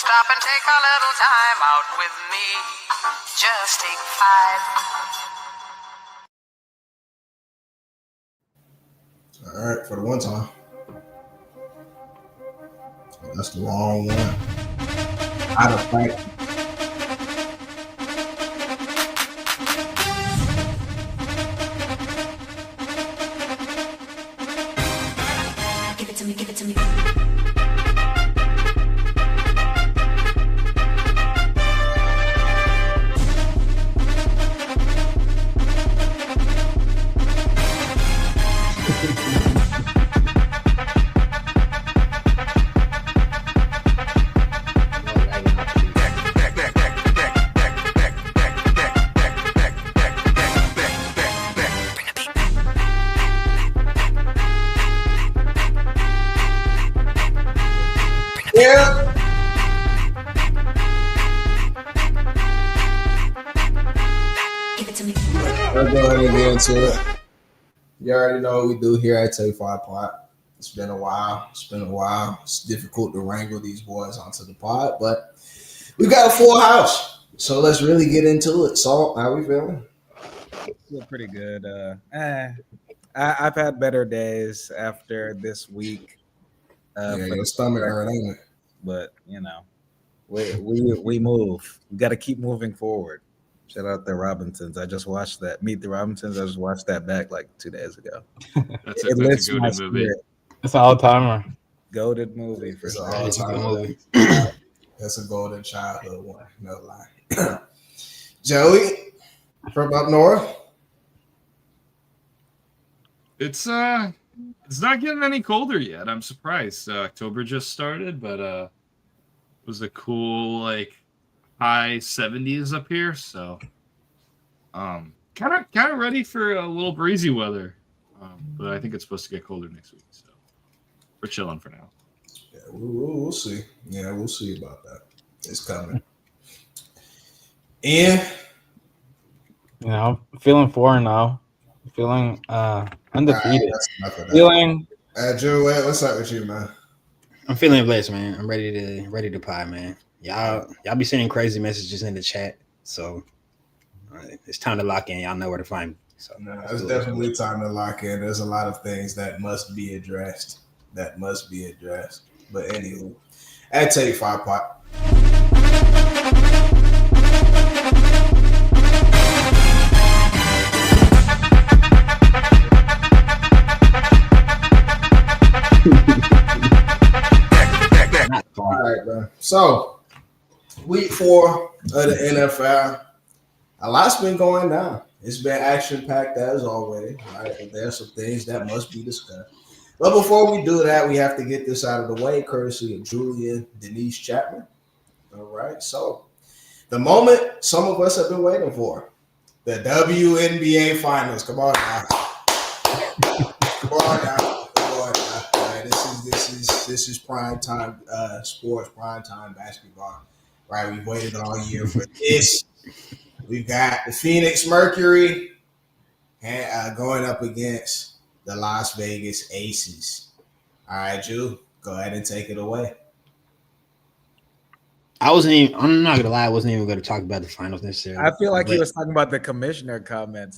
stop and take a little time out with me. Just take 5. All right, for the one time. That's the wrong one. Out of practice. Give it to me, give it to me. Yeah. Give it to me. We're going to get into it. You already know what we do here at Take 5 Pod. It's been a while. It's difficult to wrangle these boys onto the pod, but we got a full house. So let's really get into it. Salt, how we feeling? Feel pretty good. I've had better days after this week. Your stomach hurt, ain't it? But you know, we move. We got to keep moving forward. Shout out the Robinsons. I just watched that. Meet the Robinsons. I just watched that back like 2 days ago. That's a goated movie. Spirit. It's an all-timer. Goated movie for It's sure. an all-time movie. That's a golden childhood one. No lie. Joey from up north. It's not getting any colder yet. I'm surprised. October just started, but it was a cool high 70s up here. So kind of ready for a little breezy weather. But I think it's supposed to get colder next week. So we're chilling for now. Yeah, we'll see. Yeah, we'll see about that. It's coming. And I'm feeling 4-0. Feeling undefeated. Feeling. Drew, what's up with you, man? I'm feeling blessed, man. I'm ready to pie, man. Y'all be sending crazy messages in the chat, so it's time to lock in. Y'all know where to find me. So it's definitely time to lock in. There's a lot of things that must be addressed. But anyway, at Take 5 Pod. All right, bro. So, week 4 of the NFL. A lot's been going down. It's been action-packed as always. Right? But there's some things that must be discussed. But before we do that, we have to get this out of the way, courtesy of Julian Denise Chapman. All right. So, the moment some of us have been waiting for, the WNBA Finals. Come on now. Come on now. This is prime time sports, prime time basketball. Right? We've waited all year for this. We've got the Phoenix Mercury going up against the Las Vegas Aces. All right, Drew, go ahead and take it away. I'm not gonna lie, I wasn't even going to talk about the finals necessarily. I feel like he was talking about the commissioner comments.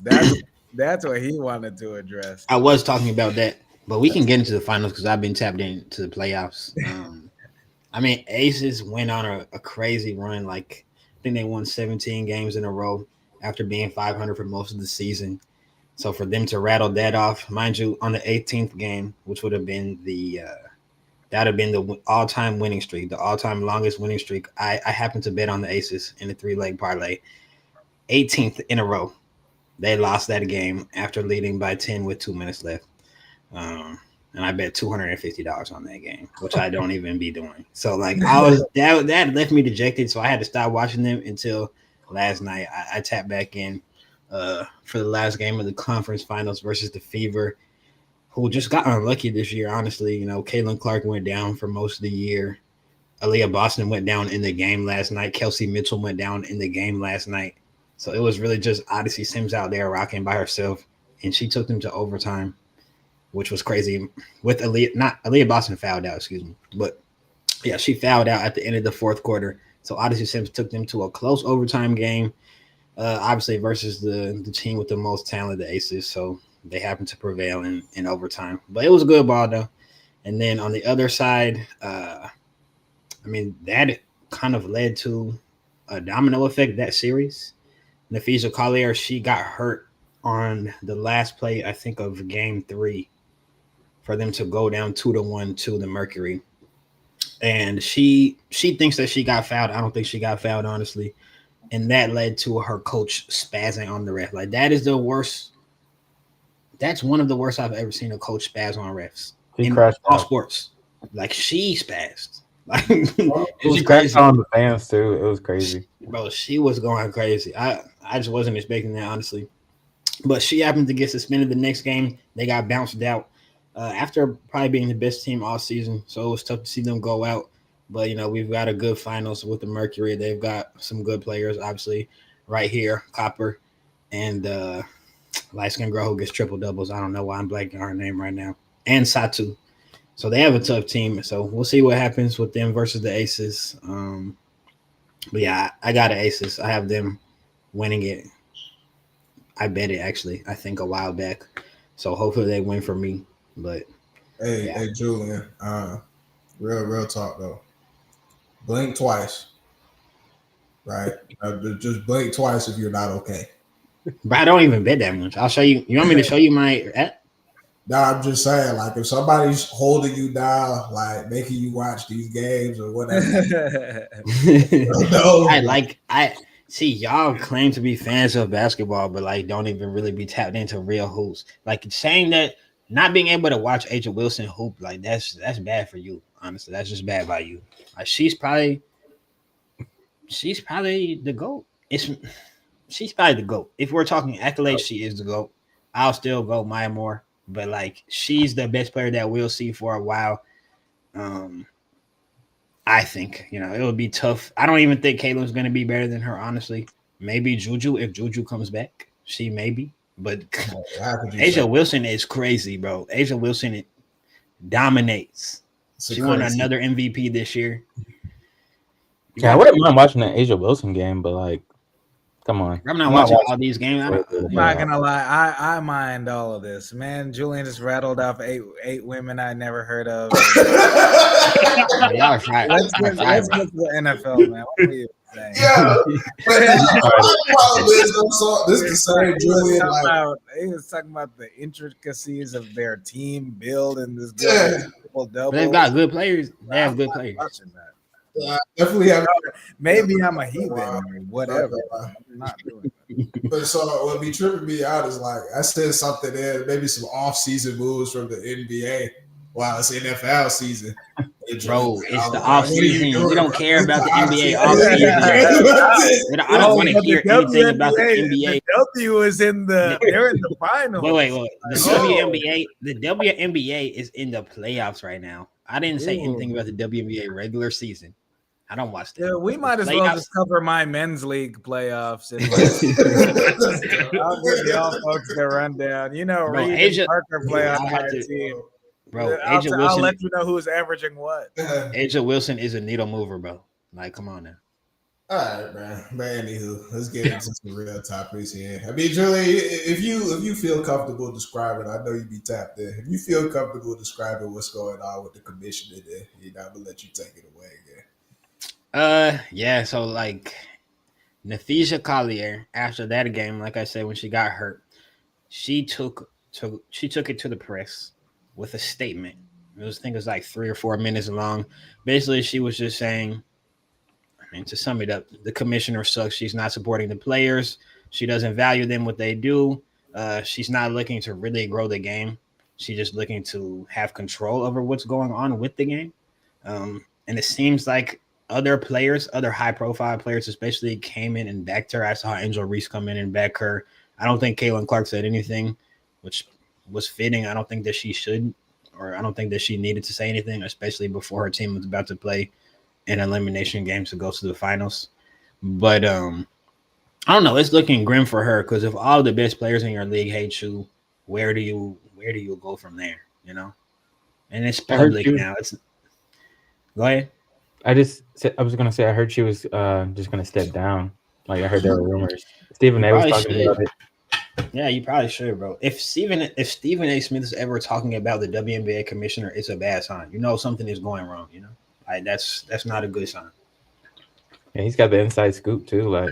That's what he wanted to address. I was talking about that, but we can get into the finals because I've been tapped into the playoffs. Aces went on a crazy run. I think they won 17 games in a row after being 500 for most of the season. So for them to rattle that off, mind you, on the 18th game, which would have been the all-time winning streak, the all-time longest winning streak. I happened to bet on the Aces in a 3-leg parlay. 18th in a row. They lost that game after leading by 10 with 2 minutes left. And I bet $250 on that game, which I don't even be doing. So that left me dejected. So I had to stop watching them until last night. I tapped back in for the last game of the conference finals versus the Fever, who just got unlucky this year. Honestly, Caitlin Clark went down for most of the year. Aaliyah Boston went down in the game last night. Kelsey Mitchell went down in the game last night. So it was really just Odyssey Sims out there rocking by herself, and she took them to overtime, which was crazy. With Aaliyah Boston fouled out, but Yeah, she fouled out at the end of the fourth quarter. So Odyssey Sims took them to a close overtime game, obviously versus the team with the most talent, the Aces. So they happened to prevail in overtime. But it was a good ball though. And then on the other side, I mean that kind of led to a domino effect that series. Nafisa Collier, she got hurt on the last play, I think, of game 3 for them to go down 2-1 to the Mercury. And she thinks that she got fouled. I don't think she got fouled, honestly. And that led to her coach spazzing on the ref. Like that is the worst. That's one of the worst I've ever seen a coach spaz on refs He in crashed all out. sports. Like she spazzed. Like She it was crashed crazy. out on the fans too. It was crazy. Bro, she was going crazy. I just wasn't expecting that, honestly. But she happened to get suspended the next game. They got bounced out after probably being the best team all season. So it was tough to see them go out. But, we've got a good finals with the Mercury. They've got some good players, obviously, right here. Copper and light-skinned girl who gets triple doubles. I don't know why I'm blanking on her name right now. And Satu. So they have a tough team. So we'll see what happens with them versus the Aces. But yeah, I got the Aces. I have them winning it. I bet it actually. I think a while back. So hopefully they win for me. But Hey, Julian. Real talk though. Blink twice. Right? Just blink twice if you're not okay. but I don't even bet that much. I'll show you. You want me to show you my app? No, I'm just saying, like, if somebody's holding you down, like making you watch these games or whatever, no. I see y'all claim to be fans of basketball, but like don't even really be tapped into real hoops. Like saying that not being able to watch Aja Wilson hoop, like that's bad for you. Honestly, that's just bad by you. Like she's probably the GOAT. She's probably the GOAT. If we're talking accolades, she is the GOAT. I'll still go Maya Moore, but like she's the best player that we'll see for a while. I think it would be tough. I don't even think Caitlin's going to be better than her. Honestly, maybe Juju if Juju comes back, she maybe. But Aja Wilson is crazy, bro. Aja Wilson dominates. She won another MVP this year. Yeah, I wouldn't mind watching that Aja Wilson game, but like, come on. I'm not watching all these games. I'm not gonna lie, I mind all of this. Man, Julian just rattled off eight women I never heard of. Y'all are fried. Let's get to the NFL, man. What are you saying? Yeah, this is the same Julian. He was talking about the intricacies of their team build and this double. They've got good players. They have good players. Watching that. Definitely have. Maybe I'm a heathen or whatever. I'm not doing it. But so what be tripping me out is like I said something there, maybe some off-season moves from the NBA while it's NFL season. Bro, it's the off season. You don't care about the NBA off season. I don't want to hear anything about the NBA. The W is in they're in the finals. Wait. The WNBA is in the playoffs right now. I didn't say anything about the WNBA regular season. I don't watch that. Yeah, we might as well just cover my men's league playoffs. And I'll give y'all folks the rundown. Bro, Reed and Parker play on my team. Bro, I'll let you know who's averaging what. Aja Wilson is a needle mover, bro. Like, come on now. All right, man. But anywho, let's get into some real topics here. I mean, Julie, if you feel comfortable describing, I know you be tapped in. If you feel comfortable describing what's going on with the commissioner, then I'm gonna let you take it away again. Yeah. So like, Nafisa Collier, after that game, like I said, when she got hurt, she took it to the press with a statement. I think it was like 3 or 4 minutes long. Basically, she was just saying, I mean, to sum it up, the commissioner sucks. She's not supporting the players. She doesn't value them, what they do. She's not looking to really grow the game. She's just looking to have control over what's going on with the game. And it seems like other players, other high-profile players especially, came in and backed her. I saw Angel Reese come in and back her. I don't think Caitlin Clark said anything, which was fitting. I don't think that she should, or I don't think that she needed to say anything, especially before her team was about to play an elimination game to go to the finals. But I don't know. It's looking grim for her because if all the best players in your league hate you, where do you go from there? And it's public now. Go ahead. I was gonna say I heard she was just gonna step down. Like I heard there were rumors. Stephen You A was probably talking should. about it. Yeah, you probably should, bro. If Stephen A. Smith is ever talking about the WNBA commissioner, it's a bad sign. You know something is going wrong. You know, like that's not a good sign. Yeah, he's got the inside scoop too. Like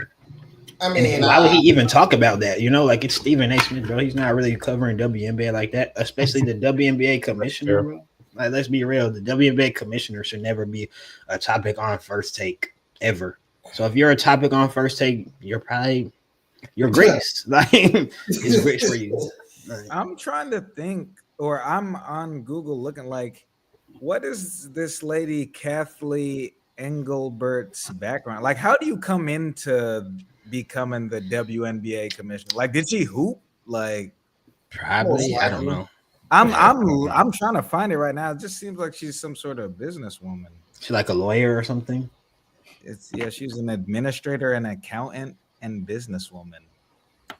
I And mean, why would he even talk about that? You know, like it's Stephen A. Smith, bro. He's not really covering WNBA like that, especially the WNBA commissioner, true. bro. Like, let's be real. The WNBA commissioner should never be a topic on First Take ever. So if you're a topic on First Take, you're greatest. Like it's great for you. Like, I'm trying to think, or I'm on Google looking like, what is this lady Kathleen Engelbert's background? Like, how do you come into becoming the WNBA commissioner? Like, did she hoop? Like, probably, I don't know. I'm trying to find it right now. It just seems like she's some sort of businesswoman. She's like a lawyer or something. She's an administrator, an accountant, and businesswoman.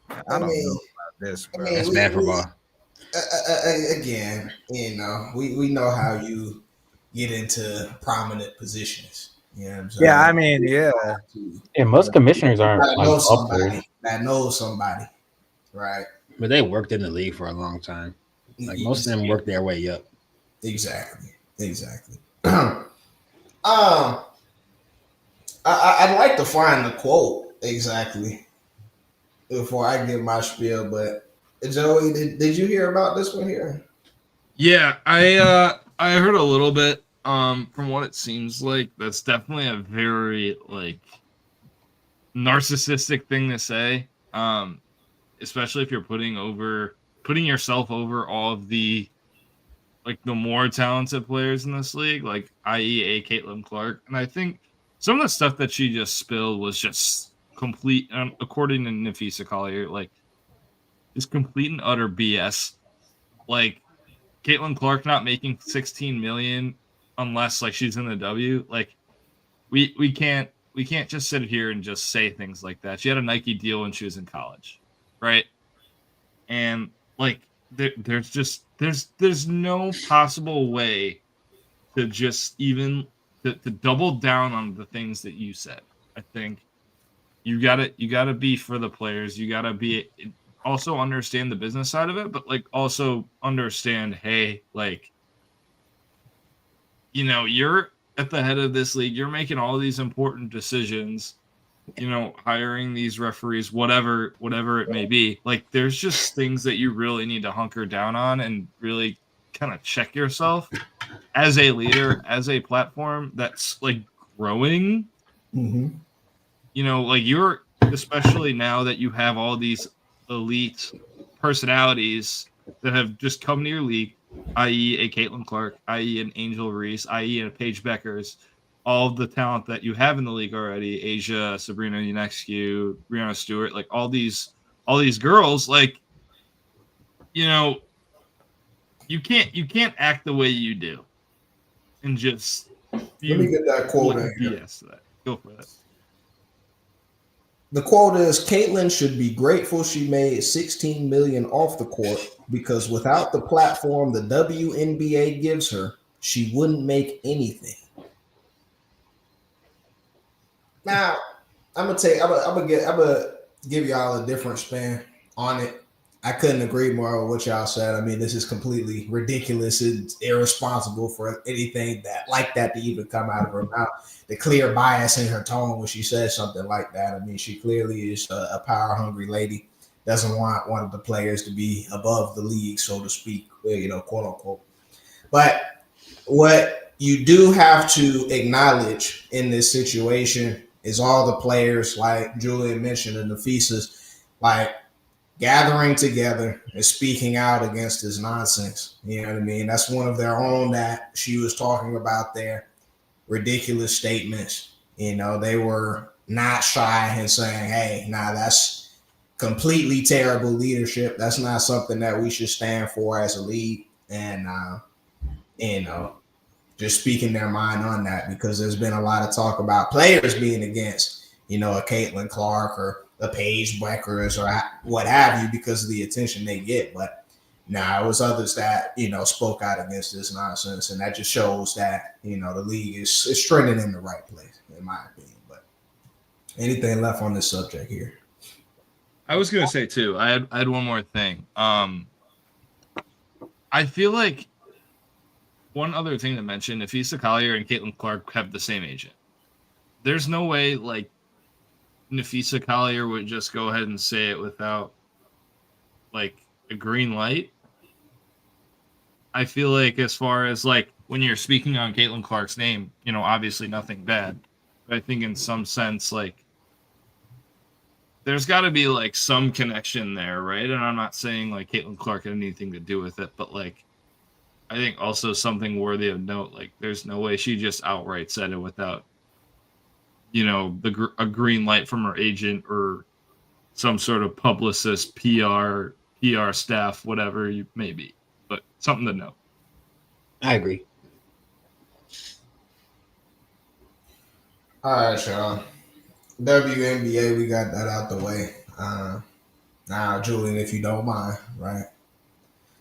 I don't know about this, bro. That's bad for ball. Again, we know how you get into prominent positions. You know what I'm saying? Yeah, I mean, yeah. yeah, most commissioners aren't I like know up somebody there. that knows somebody, right? But they worked in the league for a long time. Like most of them worked their way up. Exactly. I'd like to find the quote exactly before I give my spiel, but Joey, did you hear about this one here? Yeah, I heard a little bit. From what it seems like, that's definitely a very like narcissistic thing to say. Especially if you're putting yourself over all of the like the more talented players in this league, like i.e. a Caitlin Clark. And I think some of the stuff that she just spilled was just complete, according to Nafisa Collier, like is complete and utter BS. Like Caitlin Clark not making 16 million unless like she's in the W. Like we can't just sit here and just say things like that. She had a Nike deal when she was in college, right? And like there's no possible way to just even to double down on the things that you said. I think you gotta be for the players. You gotta be also understand the business side of it, but like also understand, hey, like you're at the head of this league. You're making all these important decisions. Hiring these referees, whatever it may be. Like, there's just things that you really need to hunker down on and really kind of check yourself as a leader, as a platform that's like growing. Like you're, especially now that you have all these elite personalities that have just come to your league, i.e. a Caitlin Clark, i.e. an Angel Reese, i.e. a Paige Beckers, all of the talent that you have in the league already, Asia, Sabrina Ionescu, Brianna Stewart, like all these girls, like, you can't act the way you do and just Let me get that quote in here. BS to that. Go for that. The quote is, Caitlin should be grateful she made 16 million off the court because without the platform the WNBA gives her, she wouldn't make anything. Now, I'm gonna give y'all a different spin on it. I couldn't agree more with what y'all said. I mean, this is completely ridiculous. It's irresponsible for anything that to even come out of her mouth. The clear bias in her tone when she says something like that. I mean, she clearly is a power hungry lady. Doesn't want one of the players to be above the league, so to speak, quote unquote. But what you do have to acknowledge in this situation is all the players, like Julian mentioned, and the Nafisas, like gathering together and speaking out against this nonsense. You know what I mean? That's one of their own that she was talking about there. Ridiculous statements. They were not shy in saying, hey, that's completely terrible leadership. That's not something that we should stand for as a league. And, just speaking their mind on that, because there's been a lot of talk about players being against, a Caitlin Clark or a Paige Beckers or what have you because of the attention they get. But Now, it was others that, spoke out against this nonsense, and that just shows that, the league is trending in the right place, in my opinion. But anything left on this subject here? I was gonna say too. I had one more thing. I feel like one other thing to mention: Nafisa Collier and Caitlin Clark have the same agent. There's no way like Nafisa Collier would just go ahead and say it without like a green light. I feel like as far as like when you're speaking on Caitlin Clark's name, obviously nothing bad. But I think in some sense, like there's got to be like some connection there, right? And I'm not saying like Caitlin Clark had anything to do with it, but like I think also something worthy of note. Like there's no way she just outright said it without, a green light from her agent or some sort of publicist, PR staff, whatever you may be. But something to know. I agree. All right, y'all. WNBA, we got that out the way. Now, Julian, if you don't mind, right?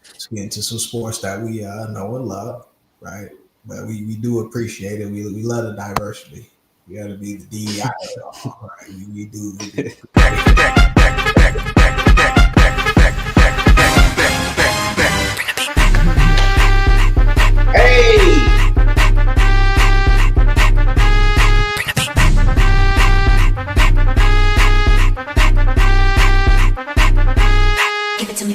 Let's get into some sports that we know and love, right? But we do appreciate it. We love the diversity. We got to be the DEI, right? We do. Hey! Give it to me.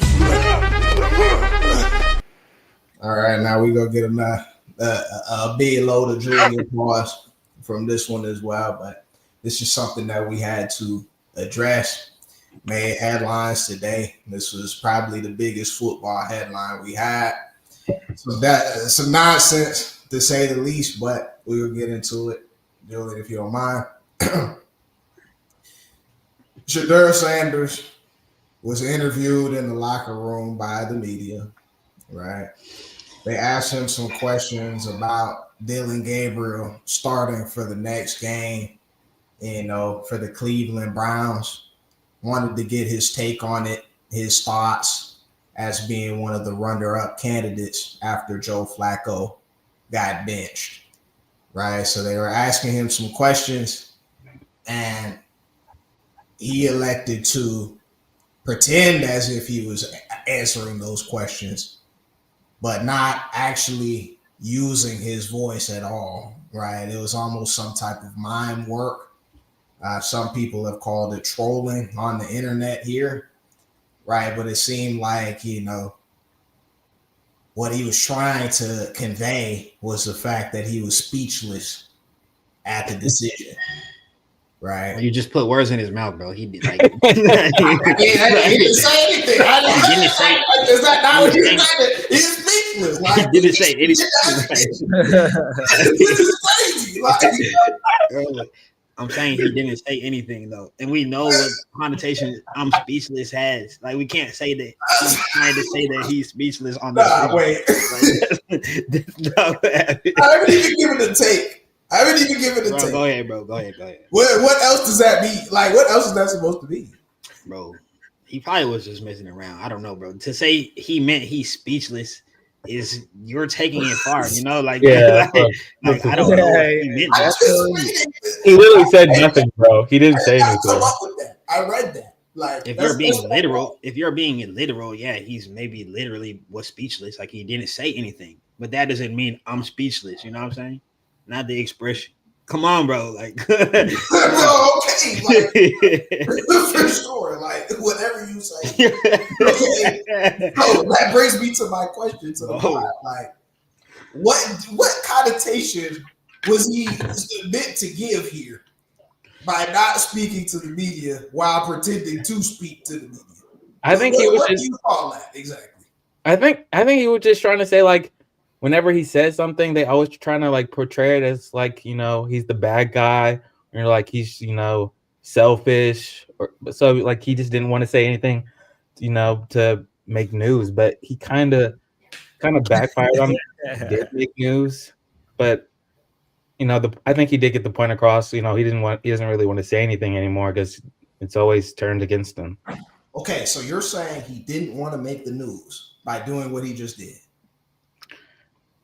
All right, now we gonna get a big load of Julian applause from this one as well. But this is something that we had to address. Made headlines today. This was probably the biggest football headline we had. So that's some nonsense to say the least, but we will get into it. Julian, if you don't mind. Shedeur Sanders was interviewed in the locker room by the media, right? They asked him some questions about Dylan Gabriel starting for the next game, for the Cleveland Browns. Wanted to get his take on it, his thoughts as being one of the runner-up candidates after Joe Flacco got benched, right? So they were asking him some questions, and he elected to pretend as if he was answering those questions, but not actually using his voice at all, right? It was almost some type of mime work. Some people have called it trolling on the internet here, right? But it seemed like, what he was trying to convey was the fact that he was speechless at the decision, right? You just put words in his mouth, bro. He did like he didn't say anything. Is that not what he said? He's speechless. Like, he didn't say anything. This is crazy. Like, I'm saying he didn't say anything though, and we know what connotation "I'm speechless" has. Like we can't say that he's trying to say that he's speechless on that. Wait. I haven't even given a take. Take. Go ahead, bro. Go ahead. What else does that mean? Like, what else is that supposed to be? Bro, he probably was just messing around. I don't know, bro. To say he meant he's speechless is you're taking it far, like, Yeah, like I don't know. What he meant he literally said nothing, bro. He didn't say anything. I read that. Like, if you're being literal, yeah, he's maybe literally was speechless, like he didn't say anything. But that doesn't mean I'm speechless. You know what I'm saying? Not the expression. Come on, bro. Like, okay, like, for sure. Like, whatever you say. Okay. So that brings me to my question to the pod. Like, what connotation was he meant to give here by not speaking to the media while pretending to speak to the media? I think he was what just. do you call that exactly? I think he was just trying to say, like, whenever he says something, they always trying to like portray it as like, he's the bad guy, or like he's, selfish, or so like he just didn't want to say anything, to make news. But he kind of backfired on it. He did make news, but I think he did get the point across. He doesn't really want to say anything anymore because it's always turned against him. Okay, so you're saying he didn't want to make the news. by doing what he just did.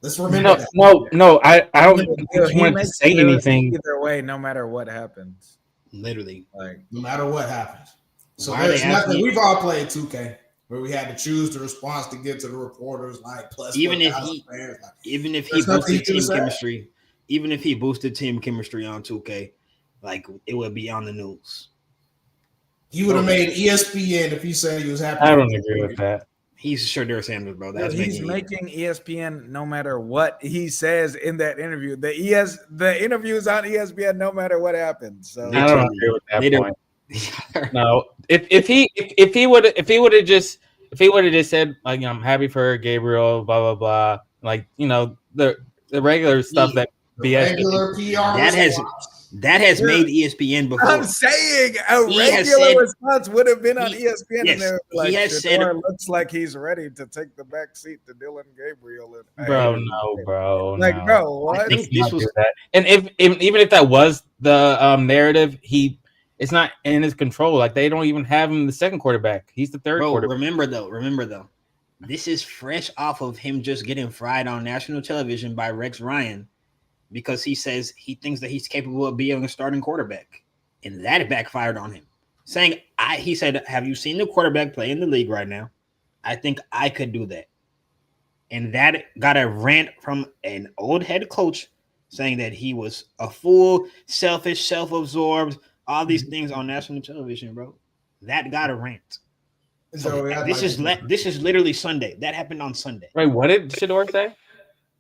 Let's remember that. No. I don't He want to makes say moves anything. either way, no matter what happens. Literally. Like, No matter what happens. So Why are there's they asking nothing. you- We've all played 2K where we had to choose the response to get to the reporters, like plus Even if 4,000 he, fans. Like, even if he there's nothing boosted you can team say. chemistry, even if he boosted team chemistry on 2K, like it would be on the news. He would have made ESPN if he said he was happy. I don't agree with that. He's Shadur Sanders, bro. That's he's making ESPN no matter what he says in that interview. The interview's on ESPN no matter what happens. So I don't agree with that Literally. point. No, if he would have just said like, I'm happy for Gabriel, blah blah blah, like the regular stuff that The BS. regular PR that has made ESPN before. I'm saying a He has regular said- response would have been on he- ESPN. yes, And they're he like, has said- Shador looks like he's ready to take the back seat to Dylan Gabriel. And Bro, no, bro. like, no. bro, what? I think this was that. And even if that was the narrative, it's not in his control. Like they don't even have him the second quarterback. He's the third bro. quarterback. Remember though, this is fresh off of him just getting fried on national television by Rex Ryan because he says he thinks that he's capable of being a starting quarterback, and that backfired on him. He said, "Have you seen the quarterback play in the league right now? I think I could do that." And that got a rant from an old head coach saying that he was a fool, selfish, self-absorbed, all these things on national television, bro. That got a rant. So this is literally Sunday. That happened on Sunday. Wait, what did Shador say?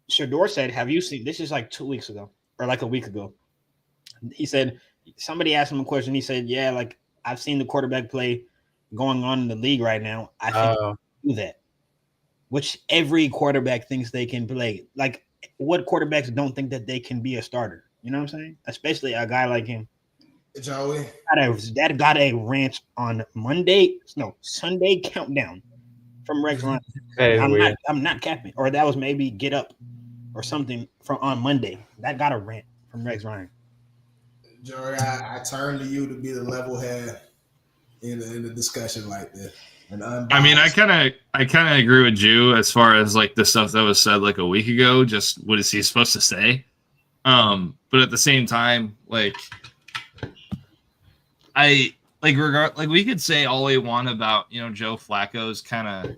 Shador said, "Have you seen?" This is like 2 weeks ago, or like a week ago. He said somebody asked him a question. He said, "Yeah, like I've seen the quarterback play going on in the league right now. I think I can do that." Which every quarterback thinks they can play. Like, what quarterbacks don't think that they can be a starter? You know what I'm saying? Especially a guy like him. Joey. That got a rant on Sunday countdown from Rex Ryan. I'm not capping. Or that was maybe Get Up or something from on Monday. That got a rant from Rex Ryan. Joey, I turn to you to be the level head in a discussion like this. I mean, I kind of agree with you as far as like the stuff that was said like a week ago. Just what is he supposed to say? But at the same time, like we could say all we want about Joe Flacco's kind of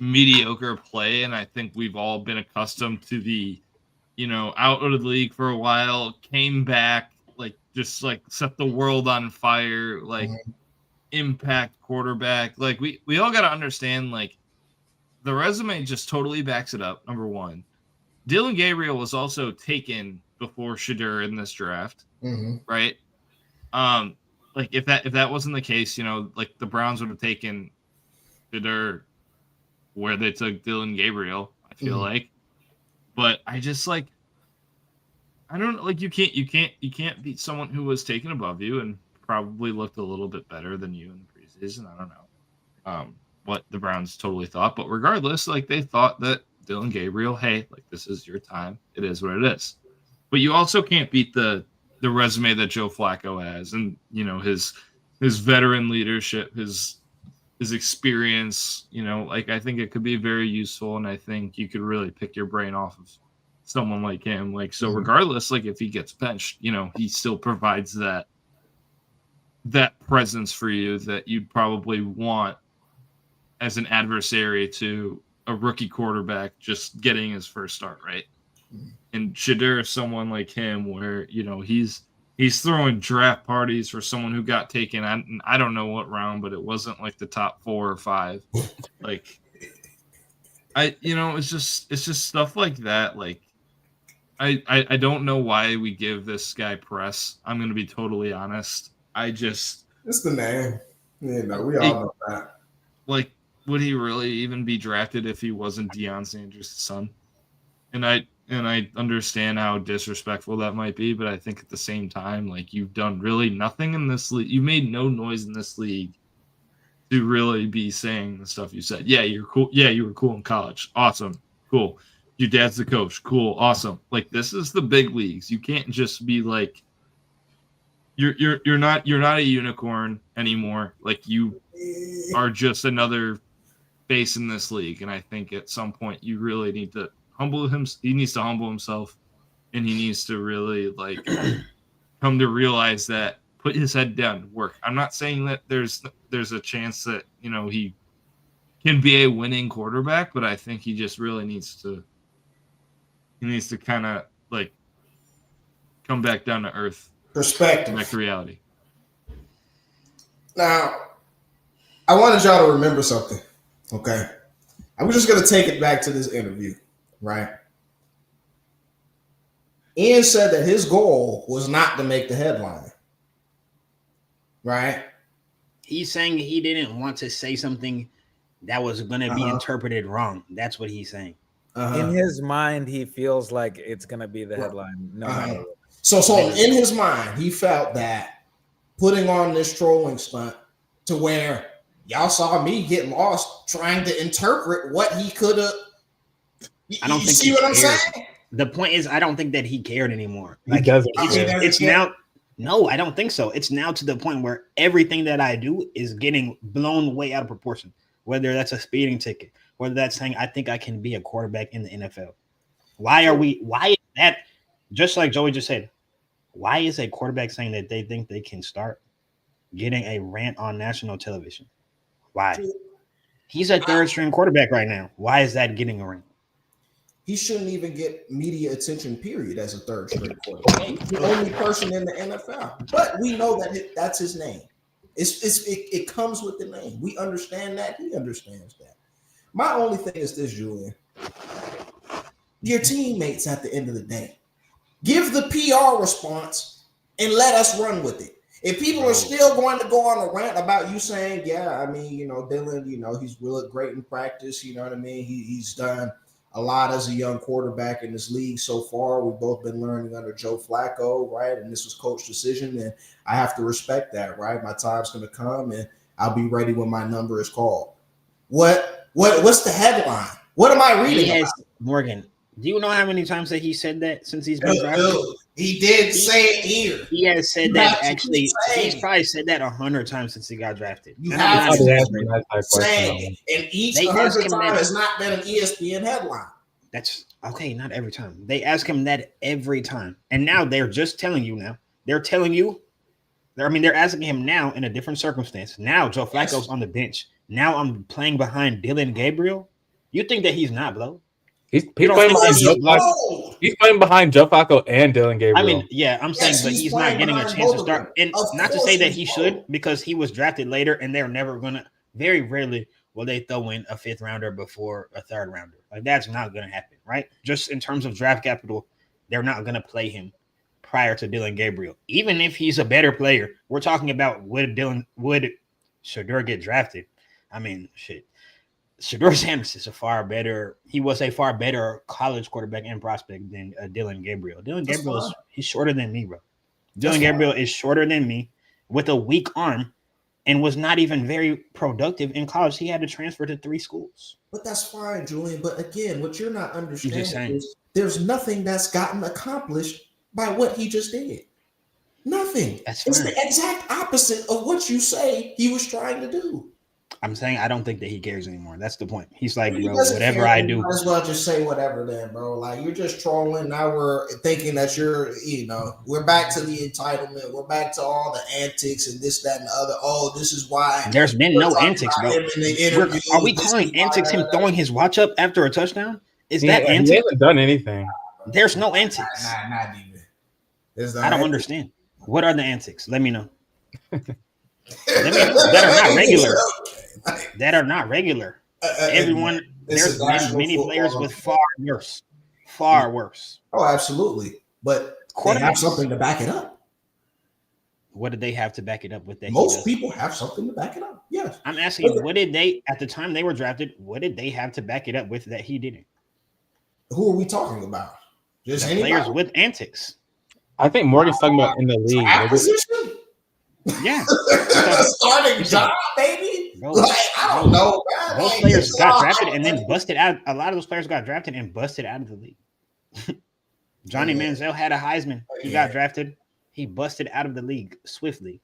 mediocre play, and I think we've all been accustomed to the out of the league for a while, came back, just set the world on fire, impact quarterback. Like we all got to understand, like the resume just totally backs it up. Number one, Dylan Gabriel was also taken before Shadur in this draft, right? Like if that wasn't the case, like the Browns would have taken Shadur where they took Dylan Gabriel, I feel like. But I just I don't like you can't beat someone who was taken above you and probably looked a little bit better than you in the preseason. I don't know what the Browns totally thought, but regardless, like they thought that Dylan Gabriel, hey, like this is your time. It is what it is. But you also can't beat the resume that Joe Flacco has, and his veteran leadership, his experience. I think it could be very useful, and I think you could really pick your brain off of someone like him. So regardless, if he gets benched, he still provides that presence for you that you'd probably want as an adversary to a rookie quarterback just getting his first start, right? And Shadur is someone like him where, he's throwing draft parties for someone who got taken. I don't know what round, but it wasn't like the top 4 or 5. It's just stuff like that. I don't know why we give this guy press. I'm going to be totally honest. It's the name. We all know that. Would he really even be drafted if he wasn't Deion Sanders' son? And I understand how disrespectful that might be, but I think at the same time, you've done really nothing in this league. You made no noise in this league to really be saying the stuff you said. Yeah, you're cool. Yeah, you were cool in college. Awesome. Cool. Your dad's the coach. Cool. Awesome. This is the big leagues. You can't just be you're not a unicorn anymore. You are just another face in this league, and I think at some point you really need to humble him. He needs to humble himself, and he needs to really like come to realize that, put his head down, work. I'm not saying that there's a chance that he can be a winning quarterback, but I think he just really needs to kind of like come back down to earth, Perspective, back to reality. Now, I wanted y'all to remember something, okay? I'm just going to take it back to this interview, right? Ian said that his goal was not to make the headline, right? He's saying he didn't want to say something that was going to be interpreted wrong. That's what he's saying. In his mind, he feels like it's going to be the headline. No matter what. So in his mind, he felt that putting on this trolling stunt to where y'all saw me get lost trying to interpret what he could have. I don't think. See what I'm saying? The point is, I don't think that he cared anymore. Like, he doesn't. It's now. No, I don't think so. It's now to the point where everything that I do is getting blown way out of proportion. Whether that's a speeding ticket, whether that's saying I think I can be a quarterback in the NFL. Why is that? Just like Joey just said, why is a quarterback saying that they think they can start getting a rant on national television? Why? He's a third string quarterback right now. Why is that getting a rant? He shouldn't even get media attention, period, as a third string quarterback. He's the only person in the NFL. But we know that that's his name. It comes with the name. We understand that. He understands that. My only thing is this, Julian. Your teammates at the end of the day. Give the PR response and let us run with it. If people are still going to go on a rant about you saying, yeah, I mean, Dylan, he's really great in practice. You know what I mean? He's done a lot as a young quarterback in this league so far. We've both been learning under Joe Flacco, right? And this was coach decision, and I have to respect that, right? My time's going to come, and I'll be ready when my number is called. What's the headline? What am I reading? Morgan, do you know how many times that he said that since he's been drafted? He did say it here. He has said that actually. He's probably said that 100 times since he got drafted. You have to say it. And each 100 time has not been an ESPN headline. That's okay, not every time. They ask him that every time. And now they're just telling you now. They're telling you. They're asking him now in a different circumstance. Now Joe Flacco's on the bench. Now I'm playing behind Dylan Gabriel. You think that he's not, bro? He's playing behind Joe Flacco. He's playing behind Joe Flacco and Dylan Gabriel. I mean, yeah, I'm saying, but he's not getting a chance to start. And not to say that he should, because he was drafted later, and they're never gonna. Very rarely will they throw in a 5th rounder before a 3rd rounder. Like, that's not gonna happen, right? Just in terms of draft capital, they're not gonna play him prior to Dylan Gabriel. Even if he's a better player, we're talking about would Shedeur get drafted? I mean, shit. Shedeur Sanders is he was a far better college quarterback and prospect than Dylan Gabriel. Dylan Gabriel he's shorter than me, bro. Dylan Gabriel is shorter than me with a weak arm and was not even very productive in college. He had to transfer to 3 schools. But that's fine, Julian. But again, what you're not understanding is there's nothing that's gotten accomplished by what he just did. Nothing. It's the exact opposite of what you say he was trying to do. I'm saying I don't think that he cares anymore. That's the point. He's like, bro, whatever I do. Might as well just say whatever then, bro. Like, you're just trolling. Now we're thinking that we're back to the entitlement. We're back to all the antics and this, that, and the other. Oh, this is why. There's been no antics, bro. Are we calling antics him throwing his watch up after a touchdown? Is that antics? He hasn't done anything. There's no antics. Not even. I don't understand. What are the antics? Let me know. That are not regular. That are not regular. Everyone, there's many players with far worse. Oh, absolutely. But they have something to back it up. What did they have to back it up with? That most people have something to back it up. Yes. I'm asking, what did they at the time they were drafted? What did they have to back it up with that he didn't? Who are we talking about? Just players with antics. I think Morgan's talking about in the league. Acquisition? Yeah. Starting job, baby. Bro, I don't know. Man. Those players got drafted and then busted out. A lot of those players got drafted and busted out of the league. Johnny Manziel had a Heisman. He got drafted. He busted out of the league swiftly.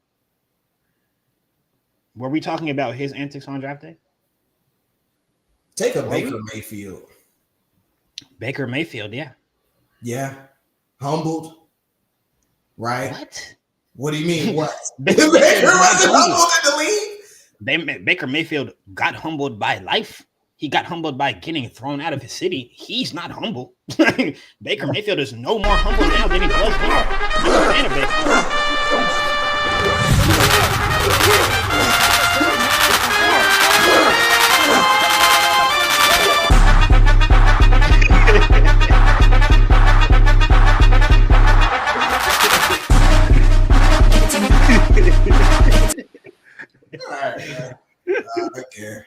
Were we talking about his antics on draft day? Take a Well, Baker Mayfield. Baker Mayfield, yeah. Yeah. Humbled. Right? What? What do you mean? What? Baker Baker Mayfield is not wasn't humble. humbled in the league? Baker Mayfield got humbled by life. He got humbled by getting thrown out of his city. He's not humble. Baker Mayfield is no more humble now than he was then. I'm a fan of Baker. All right, man. I care.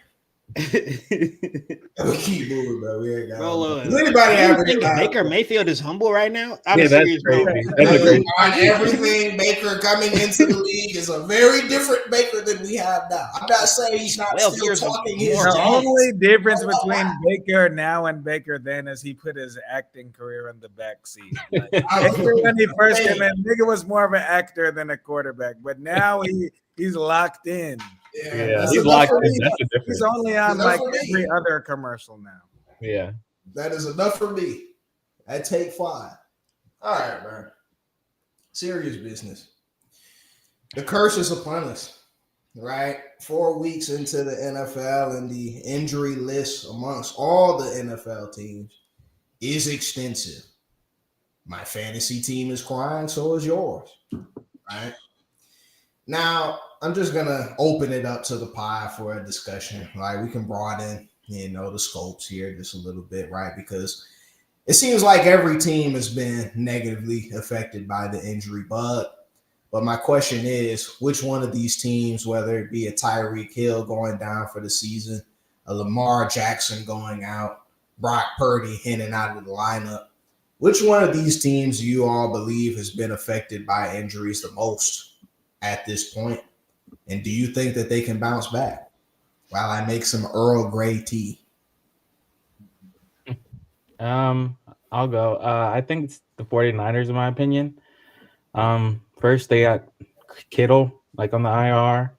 We keep moving, bro. We ain't got. Does anybody have think any Baker Mayfield is humble right now? On Yeah, a that's serious crazy. note. That's a great. On everything, Baker coming into the league is a very different Baker than we have now. I'm not saying he's not 12 still years of talking more his The talent. talk. only difference Oh, between wow. Baker now and Baker then is he put his acting career in the backseat. Like, I was- Baker, when he first Hey, came in, nigga was more of an actor than a quarterback, but now he's locked in. Yeah, that's he's enough locked for in. me. That's the difference. He's only on Enough like for me. every other commercial now. Yeah. That is enough for me. I take 5. All right, man. Serious business. The curse is upon us, right? 4 weeks into the NFL, and the injury list amongst all the NFL teams is extensive. My fantasy team is crying, so is yours, right? Now, I'm just going to open it up to the pie for a discussion, right? We can broaden, the scopes here just a little bit, right? Because it seems like every team has been negatively affected by the injury bug. But my question is, which one of these teams, whether it be a Tyreek Hill going down for the season, a Lamar Jackson going out, Brock Purdy in and out of the lineup, which one of these teams do you all believe has been affected by injuries the most at this point? And do you think that they can bounce back? While I make some Earl Grey tea. I'll go. I think it's the 49ers, in my opinion. First they got Kittle like on the IR,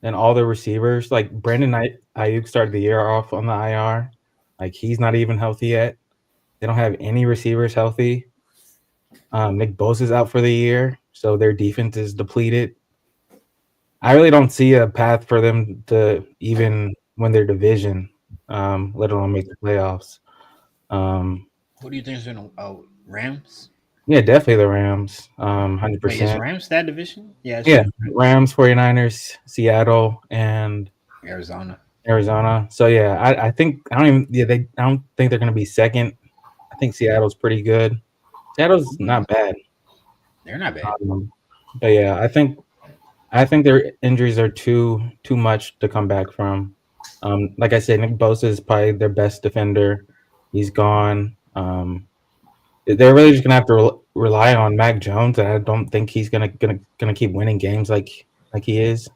and all the receivers like Brandon Ayuk started the year off on the IR. Like he's not even healthy yet. They don't have any receivers healthy. Nick Bosa's out for the year, so their defense is depleted. I really don't see a path for them to even win their division, let alone make the playoffs. Who do you think is going to Rams? Yeah, definitely the Rams. Wait, is 100%. Rams that division? Yeah, it's Yeah, Rams, 49ers, Seattle, and Arizona. Arizona. So yeah, I think I don't think they're gonna be second. I think Seattle's pretty good. Seattle's not bad. They're not bad. But yeah, I think their injuries are too much to come back from. Like I said, Nick Bosa is probably their best defender. He's gone. They're really just gonna have to rely on Mac Jones, and I don't think he's gonna keep winning games like he is.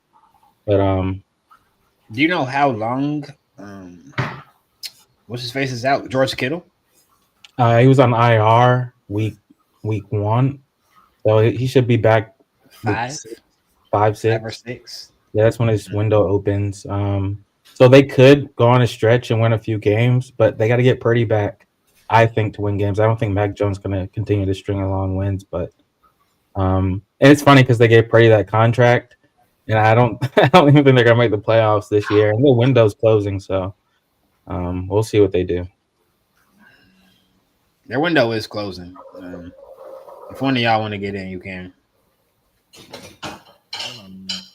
But Do you know how long what's his face is out? George Kittle? he was on IR week 1, so he should be back 5 5, 6 or 6. Yeah, that's when his window opens. So they could go on a stretch and win a few games, but they got to get Purdy back, I think, to win games. I don't think Mac Jones going to continue to string along wins, but and it's funny because they gave Purdy that contract, and I don't even think they're going to make the playoffs this year. And the window's closing, so we'll see what they do. Their window is closing. If one of y'all want to get in, you can.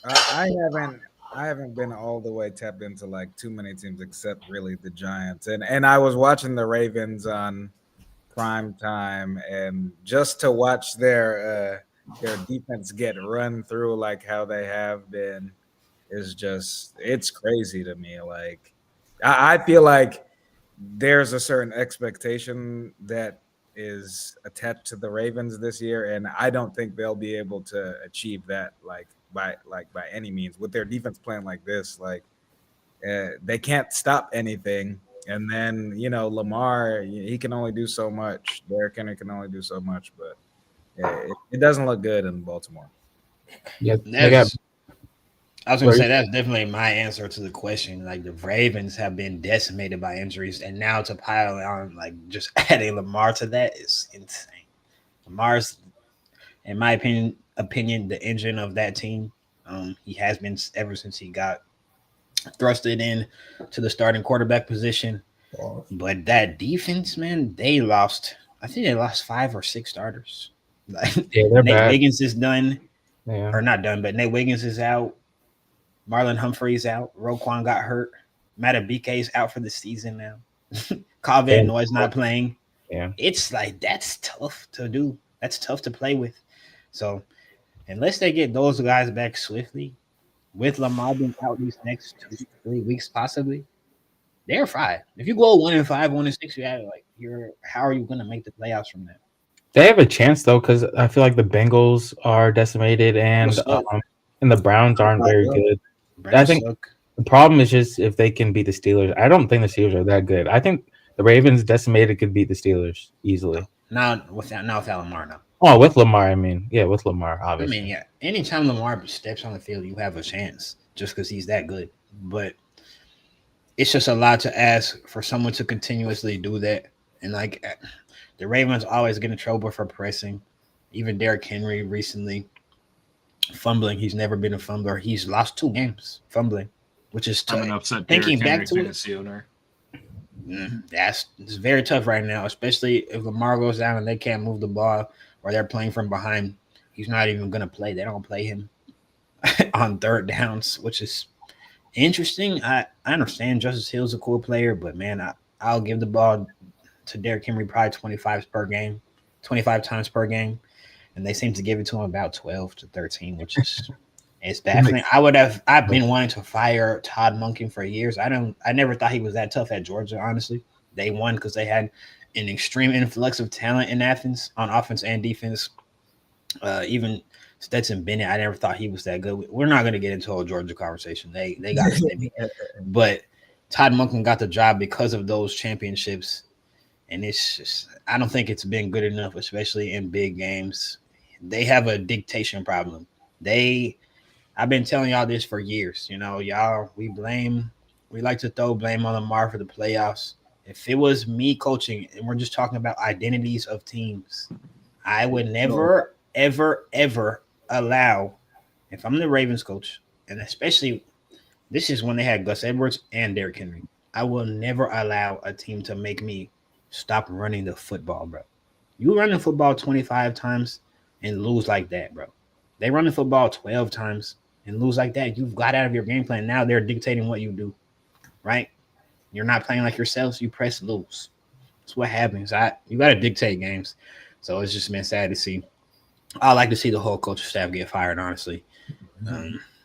I haven't been all the way tapped into like too many teams except really the Giants. And I was watching the Ravens on prime time, and just to watch their defense get run through like how they have been is just, it's crazy to me. Like I feel like there's a certain expectation that is attached to the Ravens this year, and I don't think they'll be able to achieve that by any means with their defense playing like this. Like they can't stop anything, and then Lamar, he can only do so much. Derrick Henry can only do so much, but it doesn't look good in Baltimore. Yeah, they got I was gonna Where- say that's definitely my answer to the question. Like the Ravens have been decimated by injuries, and now to pile on like just adding Lamar to that is insane. Lamar's, in my opinion, the engine of that team. He has been ever since he got thrusted in to the starting quarterback position. Pause. But that defense, man, they lost. I think they lost 5 or 6 starters. Like Yeah, they're Nate bad. Wiggins is done, Yeah. or not done, but Nate Wiggins is out. Marlon Humphrey's out. Roquan got hurt. Matabike's out for the season now. Kyle Van Noy's not playing. Yeah. It's like that's tough to do. That's tough to play with. So unless they get those guys back swiftly, with Lamar being out these next 2 to 3 weeks possibly, they're fine. If you go 1-5, 1-6, you have like how are you gonna make the playoffs from that? They have a chance though, because I feel like the Bengals are decimated and the Browns aren't very good. I think the problem is just if they can beat the Steelers. I don't think the Steelers are that good. I think the Ravens decimated could beat the Steelers easily. Now without Lamar now. Oh, with Lamar, I mean, yeah, with Lamar, obviously. I mean, yeah. Anytime Lamar steps on the field, you have a chance just because he's that good. But it's just a lot to ask for someone to continuously do that. And like the Ravens always get in trouble for pressing. Even Derrick Henry recently fumbling. He's never been a fumbler. He's lost 2 games fumbling, which is I'm an upset thinking Derrick back Henry to fantasy owner. it's very tough right now, especially if Lamar goes down and they can't move the ball or they're playing from behind. He's not even going to play. They don't play him on third downs, which is interesting. I understand Justice Hill's a cool player, but man, I'll give the ball to Derrick Henry probably 25 times per game, and they seem to give it to him about 12 to 13, which is it's baffling. I've been wanting to fire Todd Monken for years. I never thought he was that tough at Georgia, honestly. They won because they had an extreme influx of talent in Athens on offense and defense. Even Stetson Bennett, I never thought he was that good. We're not going to get into a Georgia conversation. They got Stimmy. But Todd Monken got the job because of those championships. And it's just, I don't think it's been good enough, especially in big games. They have a dictation problem. I've been telling y'all this for years. You know, y'all, we like to throw blame on Lamar for the playoffs. If it was me coaching, and we're just talking about identities of teams, I would never, ever, ever allow, if I'm the Ravens coach, and especially this is when they had Gus Edwards and Derrick Henry, I will never allow a team to make me stop running the football, bro. You run the football 25 times and lose like that, bro. They run the football 12 times and lose like that. You've got out of your game plan. Now they're dictating what you do, right? You're not playing like yourselves. You press lose. That's what happens. You got to dictate games. So it's just been sad to see. I like to see the whole coaching staff get fired, honestly.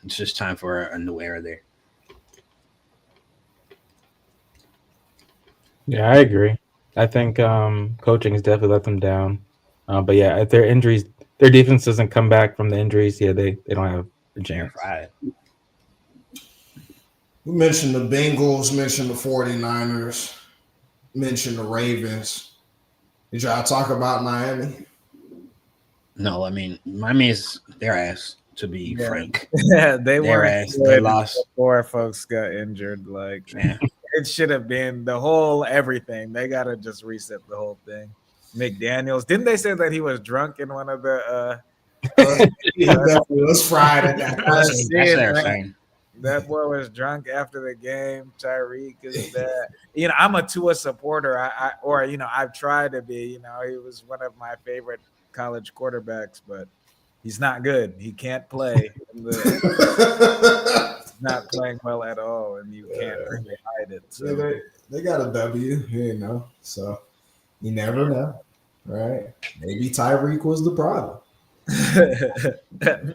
It's just time for a new era there. Yeah, I agree. I think coaching has definitely let them down. But yeah, if their injuries, their defense doesn't come back from the injuries, yeah, they don't have a chance. Right. We mentioned the Bengals, mentioned the 49ers, mentioned the Ravens. Did y'all talk about Miami? No, I mean, Miami is their ass, to be frank. Yeah, they Their were ass. They lost. before folks got injured. Like it should have been the whole everything. They gotta just reset the whole thing. McDaniels, didn't they say that he was drunk in one of the He definitely was fried at that. That's their man. thing. That boy was drunk after the game. Tyreek is that. You know, I'm a Tua supporter. I've tried to be. You know, he was one of my favorite college quarterbacks, but he's not good. He can't play. He's not playing well at all, and you can't really hide it. So. Yeah, they got a W, you know. So you never know, right? Maybe Tyreek was the problem.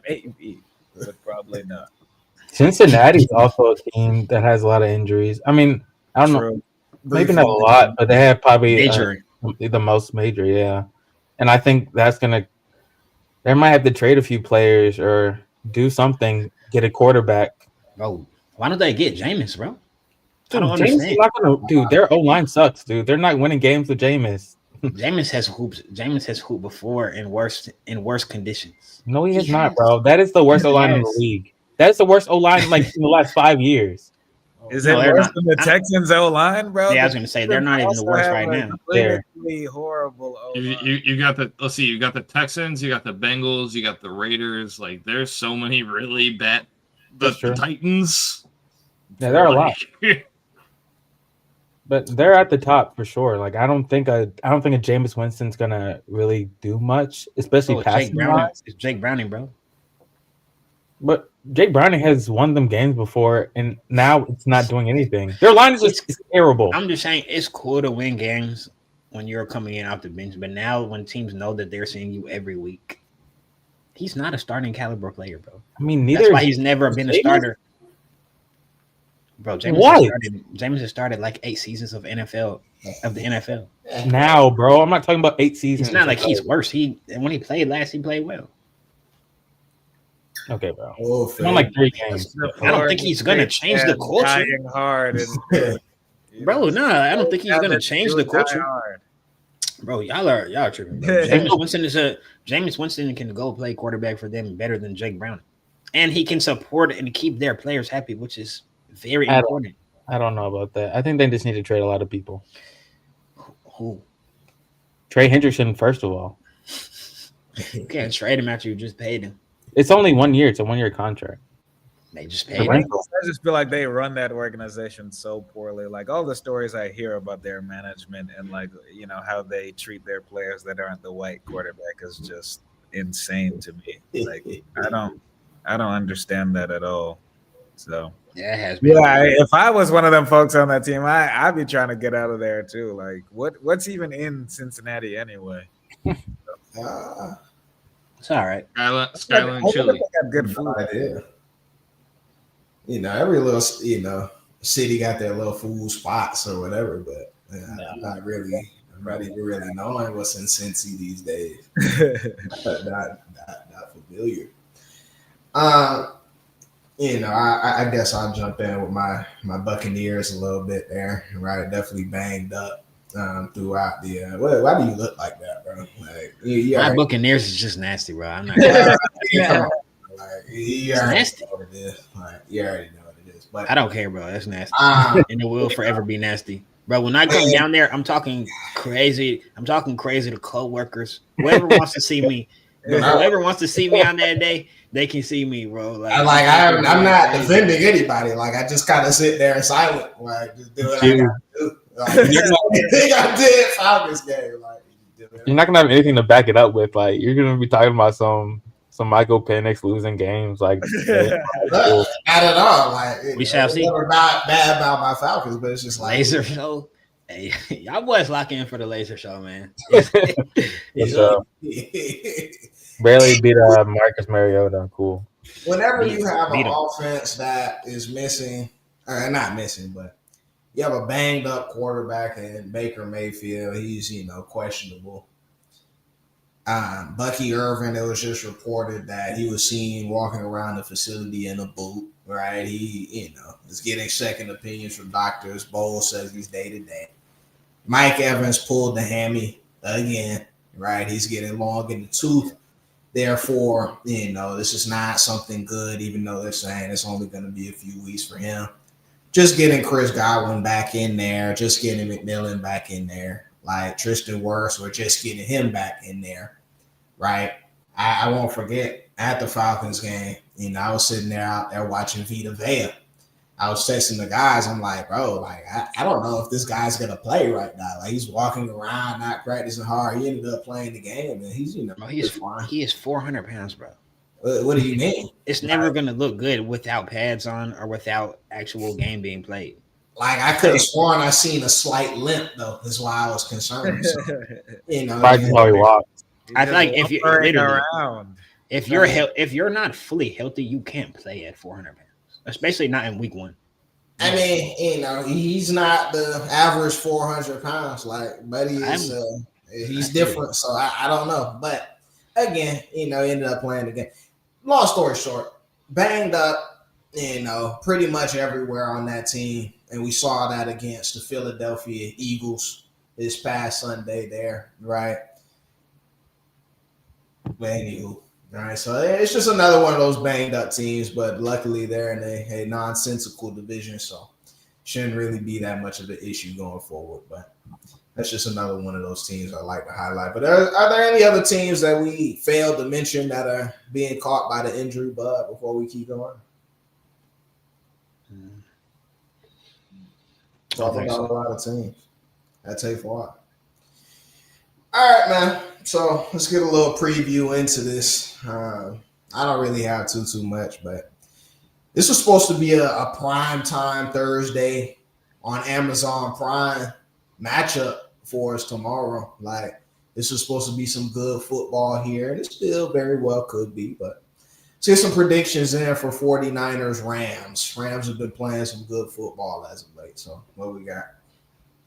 Maybe, but probably not. Cincinnati's also a team that has a lot of injuries. I mean, I don't know, maybe not a lot, but they have probably the most major, yeah. And I think they might have to trade a few players or do something, get a quarterback. Bro, why don't they get Jameis, bro? Dude, Jameis their O-line sucks, dude. They're not winning games with Jameis. Jameis has hooped before in worse conditions. No, he has not, bro. That is the worst O-line in the league. That's the worst O line like in the last 5 years. Is No, it they're worse not. than the I- Texans O line, bro? Yeah, I was The gonna say they're Texans not even the also worst have right a now. clinically horrible O line. You got the let's see, you got the Texans, you got the Bengals, you got the Raiders. Like there's so many really bad. That's The true. Titans. Yeah, there are a lot, Like, but they're at the top for sure. Like I don't think a Jameis Winston's gonna really do much, especially Bro, it's Jake passing Browning. wise. It's Jake Browning, bro. But Jake Browning has won them games before, and now it's not doing anything. Their line is just it's terrible. I'm just saying it's cool to win games when you're coming in off the bench, but now when teams know that they're seeing you every week, he's not a starting caliber player, bro. I mean, neither That's is why he's never been a Jameis? starter. Bro, What? Jameis has started like 8 seasons of the NFL. Now, bro. I'm not talking about 8 seasons. It's not like he's worse. When he played last, he played well. Okay, bro. Oh, He won like 3 games. I don't think he's gonna change the culture. Dying hard, and, Bro, no, I don't think he's gonna change the culture. Hard. Bro, y'all are tripping. Bro. Jameis Winston can go play quarterback for them better than Jake Browning, and he can support and keep their players happy, which is very important. I don't know about that. I think they just need to trade a lot of people. Who? Trey Hendrickson, first of all. You can't trade him after you just paid him. It's only 1 year. It's a 1-year contract. They just The paid him. rental. I just feel like they run that organization so poorly. Like all the stories I hear about their management and like how they treat their players that aren't the white quarterback is just insane to me. Like I don't understand that at all. So Yeah, it has been. if I was one of them folks on that team, I'd be trying to get out of there too. Like what's even in Cincinnati anyway? It's all right. Skyline Chili. Got good food. idea. Every little city got their little food spots or whatever, but I'm not really knowing what's in Cincy these days. not familiar. I guess I'll jump in with my Buccaneers a little bit there. Right, definitely banged up throughout the. Why do you look like that, bro? Like My Buccaneers is just nasty, bro. I'm not. You nasty. know what it is. Like, you already know what it is. But I don't care, bro. That's nasty, um, and it will forever be nasty, bro. When I come down there, I'm talking crazy. I'm talking crazy to co-workers. Whoever wants to see me, whoever wants to see me on that day, they can see me, bro. Like, I'm not defending anybody. Like I just kind of sit there in silent, like just do what I gotta do. Like, I think I did Falcons game. Like You're not gonna have anything to back it up with. Like you're gonna be talking about some Michael Penix losing games. Like not at all. Like We shall see. Never bad about my Falcons, but it's just like laser show. Hey, y'all boys lock in for the laser show, man. Barely beat Marcus Mariota. Cool. Whenever you have Beat an 'em. offense that is missing, or not missing, but you have a banged up quarterback in Baker Mayfield, he's questionable. Bucky Irvin, it was just reported that he was seen walking around the facility in a boot. Right, he is getting second opinions from doctors. Bowles says he's day to day. Mike Evans pulled the hammy again. Right, he's getting long in the tooth. Therefore, this is not something good, even though they're saying it's only going to be a few weeks for him. Just getting Chris Godwin back in there, just getting McMillan back in there, like Tristan Wirfs, or just getting him back in there, right? I won't forget at the Falcons game, I was sitting there out there watching Vita Vea. I was texting the guys. I'm like, bro, like I don't know if this guy's gonna play right now. Like he's walking around, not practicing hard. He ended up playing the game, and he's Bro, he is 400 pounds, bro. What do you mean? It's never gonna look good without pads on or without actual game being played. Like I could have sworn I seen a slight limp though. That's why I was concerned. So, That's how he walks. I feel like if you literally, around. if you're not fully healthy, you can't play at 400 pounds, especially not in week 1. I mean, he's not the average 400 pounds. Like, buddy is he's different. So I don't know. But again, ended up playing the game. Long story short, banged up, pretty much everywhere on that team. And we saw that against the Philadelphia Eagles this past Sunday there, right? But anywho, All right, so it's just another one of those banged up teams, but luckily they're in a nonsensical division, so shouldn't really be that much of an issue going forward. But that's just another one of those teams I like to highlight. But are there any other teams that we failed to mention that are being caught by the injury bug before we keep going? Talk about a lot of teams. That take a while. All right, man. So let's get a little preview into this. I don't really have too much, but this was supposed to be a prime time Thursday on Amazon Prime matchup for us tomorrow. Like, this was supposed to be some good football here, and it still very well could be, but let's get some predictions in for 49ers Rams. Rams have been playing some good football as of late. So what we got?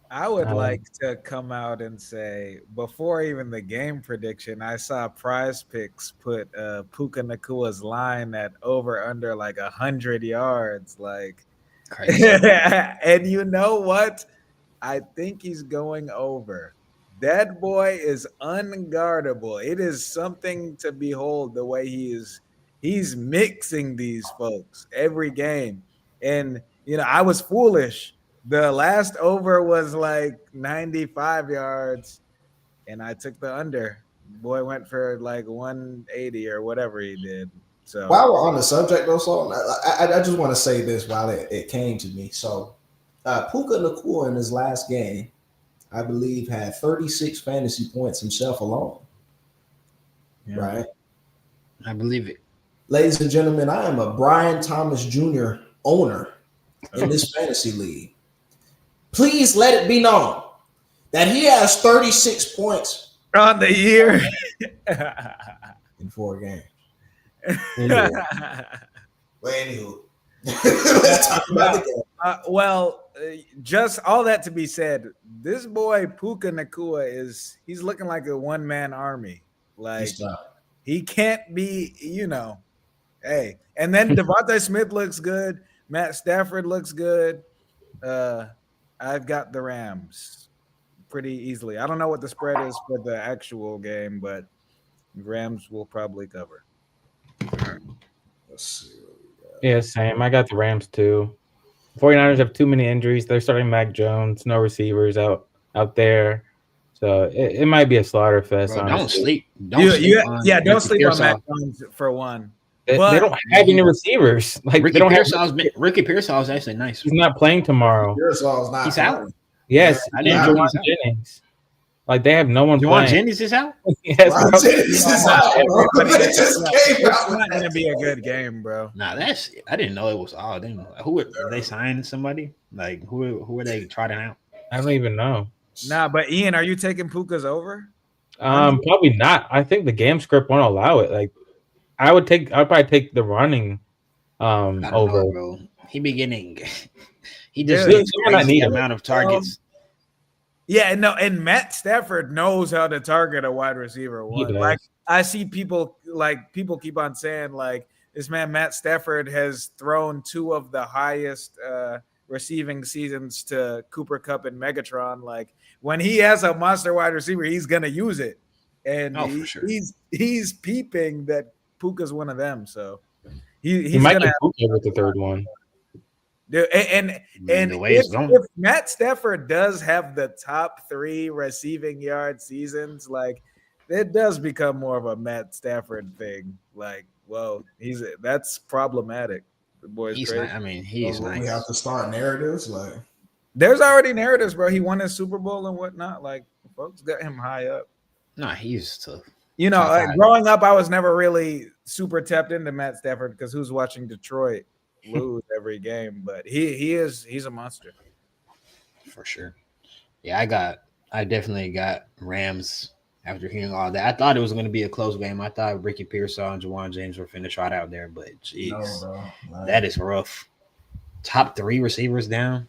I would like to come out and say, before even the game prediction, I saw Prize Picks put Puka Nakua's line at over under like 100 yards. Like, Crazy. and you know what? I think he's going over. That boy is unguardable. It is something to behold the way he's mixing these folks every game. And I was foolish. The last over was like 95 yards, and I took the under. Boy went for like 180 or whatever he did. So while we're on the subject, though, so I just want to say this while it came to me. So Puka Nacua in his last game, I believe, had 36 fantasy points himself alone. Yeah. Right? I believe it. Ladies and gentlemen, I am a Brian Thomas Jr. owner in this fantasy league. Please let it be known that he has 36 points on the year in 4 games. Well, anywho, let's talk about the game. Just all that to be said, this boy Puka Nacua he's looking like a one-man army. Like, he can't be, hey. And then Devontae Smith looks good. Matt Stafford looks good. I've got the Rams pretty easily. I don't know what the spread is for the actual game, but Rams will probably cover. Let's see. Yeah, same. I got the Rams too. 49ers have too many injuries. They're starting Mac Jones, no receivers out there. So it might be a slaughter fest. Bro, don't sleep. Don't sleep on Mac Jones for one. They don't have any receivers. Like, Ricky Pearsall is actually nice. He's not playing tomorrow. Pearsall's not. He's out. Yes, and Juwan Jennings. Like, they have no one playing. Juwan Jennings is out. Yes, Juwan Jennings is out. It's not going to be a good game, bro. Nah, I didn't know it was all. Who are they signing somebody? Like, who are they trotting out? I don't even know. Nah, but Ian, are you taking Puka's over? Probably not. I think the game script won't allow it. Like, I'd probably take the running over. Know, bro. He just need the amount of targets. And Matt Stafford knows how to target a wide receiver. Like, I see people keep on saying, like, this man Matt Stafford has thrown 2 of the highest receiving seasons to Cooper Kupp and Megatron. Like, when he has a monster wide receiver, he's gonna use it. And for sure. he's peeping that Puka's one of them, so he's might gonna get Puka with the third one. Dude, and if Matt Stafford does have the top 3 receiving yard seasons, like, it does become more of a Matt Stafford thing. Like, whoa, that's problematic. The boy's he's crazy. He's nice. We have to start narratives. Like, there's already narratives, bro. He won his Super Bowl and whatnot. Like, folks got him high up. Nah, he's tough. Growing up, I was never really super tapped into Matt Stafford because who's watching Detroit lose every game? But he's a monster for sure. Yeah, I definitely got Rams after hearing all that. I thought it was going to be a close game. I thought Ricky Pearsall and Juwan James were finna trot out there, but jeez, that is rough. Top 3 receivers down.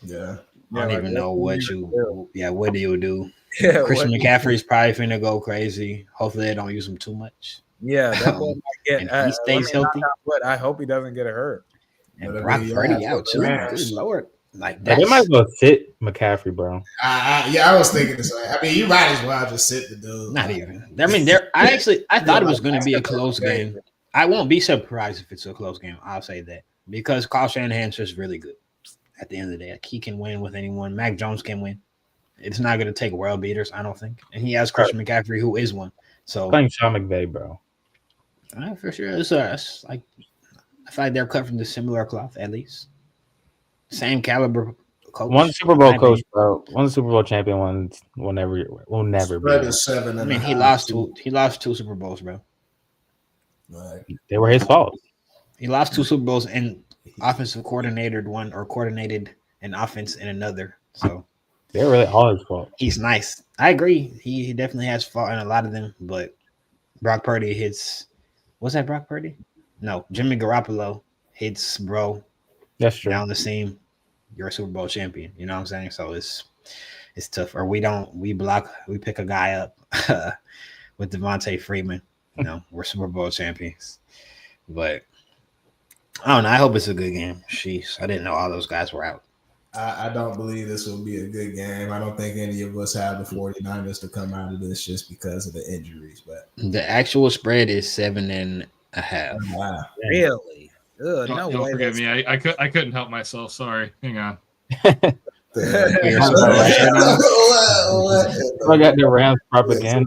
Yeah, I don't even know what do you do? Yeah, Christian McCaffrey's probably finna go crazy. Hopefully they don't use him too much. Yeah, that boy might get. He stays healthy. But I hope he doesn't get hurt. And Brock Purdy out too. Good Lord. Like They might as well sit McCaffrey, bro. I was thinking the same. I mean, you might as well just sit the dude. not even. I mean, I thought it was going to be a close game. I won't be surprised if it's a close game. I'll say that because Kyle Shanahan's just really good. At the end of the day, like, he can win with anyone. Mac Jones can win. It's not going to take world beaters, I don't think. And he has Christian McCaffrey, who is one. So Playing Sean McVay, bro. For sure, it's like I feel like they're cut from the similar cloth, at least. Same caliber coach. One Super Bowl coach, bro. One Super Bowl champion. Will never Spread be. is 7. I mean, he lost two Super Bowls, bro. Right. They were his fault. He lost 2 Super Bowls and offensive coordinated one or coordinated an offense in another. So They're really all his fault. he's nice. I agree. He definitely has fault in a lot of them, but Brock Purdy hits. Was that Brock Purdy? No, Jimmy Garoppolo hits bro That's true. down the seam. You're a Super Bowl champion. You know what I'm saying? So it's tough. Or we pick a guy up with Devontae Freeman. You know, we're Super Bowl champions. But I don't know. I hope it's a good game. Sheesh. I didn't know all those guys were out. I don't believe this will be a good game. I don't think any of us have the 49ers to come out of this just because of the injuries. But The actual spread is 7.5. wow. Really? Ugh, no Don't way. forgive that's- me. I couldn't help myself. Sorry. Hang on. I got the Rams propaganda.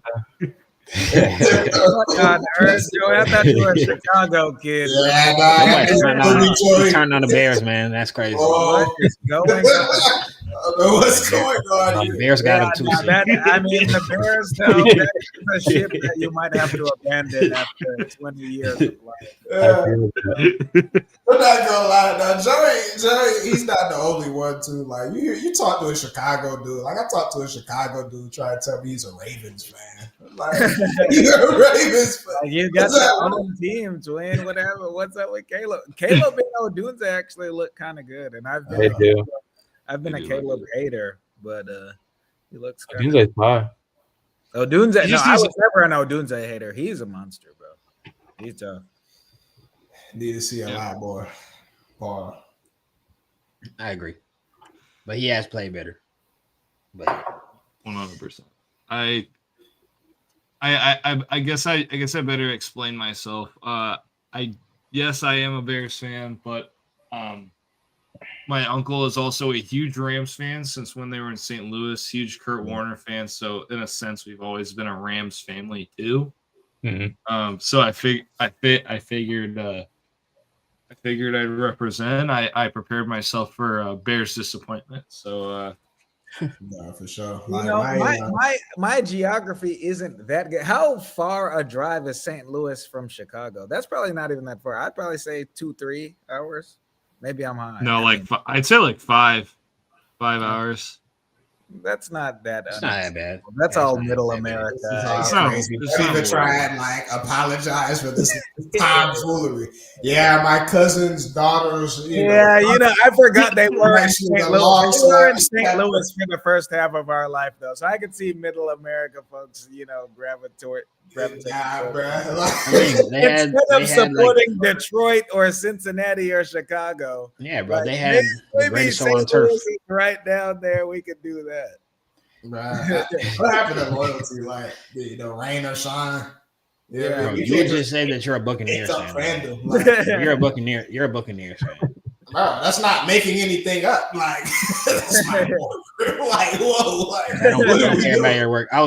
Oh my God, Ernst, Joe, I thought you were a Chicago kid. He turned on the Bears, man. That's crazy. What is going on? I don't know what's going on. The Bears got him too. now soon. I mean, the Bears, though, that is a ship that you might have to abandon after 20 years of life. I'm not gonna lie. Now, Joey, he's not the only one too. Like you talk to a Chicago dude. Like I talked to a Chicago dude trying to tell me he's a Ravens fan. Like you're a Ravens fan. Like, you got What's your up? own team, twin. Whatever. What's up with Caleb? Caleb and Odunze actually look kind of good, and They do. I've been They a do Caleb look hater, but he looks kind of. Odunze's fire. Odunze. He No, just I needs was never an Odunze hater. He's a monster, bro. He's tough. Need to see a lot more. Paul. I agree, but he has played better. But 100%. I guess I better explain myself. Yes, I am a Bears fan, but my uncle is also a huge Rams fan since when they were in St. Louis. Huge Kurt Warner fan. So in a sense, we've always been a Rams family too. Mm-hmm. So I figured I'd represent. I prepared myself for Bears disappointment. So No, for sure. You Like, know, my geography isn't that good. How far a drive is St. Louis from Chicago? That's probably not even that far. I'd probably say 2-3 hours. Maybe I'm high. no, I like mean, I'd say like 5 hours. that's not that. it's not that bad. That's Yeah, all it's not middle that bad. America. It's not- crazy. it's Don't not even try and like apologize for this tomfoolery. Yeah, my cousin's daughters. Yeah, I forgot they were in Actually, St. the long Louis. They were in side- St. Louis for the first half of our life, though. So I could see middle America folks, gravitate. Nah, bro. I mean, Instead of supporting Detroit or Cincinnati or Chicago, yeah, bro. like, They had the maybe greatest show St. on turf. Louis is right down there. We could do that. Right. What happened to loyalty? Like, rain or shine? Yeah, Bro, we you can't just say that you're a Buccaneers it's up fan. fandom. Bro. Like, You're a Buccaneer. You're a Buccaneers fan. bro, that's not making anything up. Like, that's my point. Like, whoa, like, I don't what are we care about doing? your work. I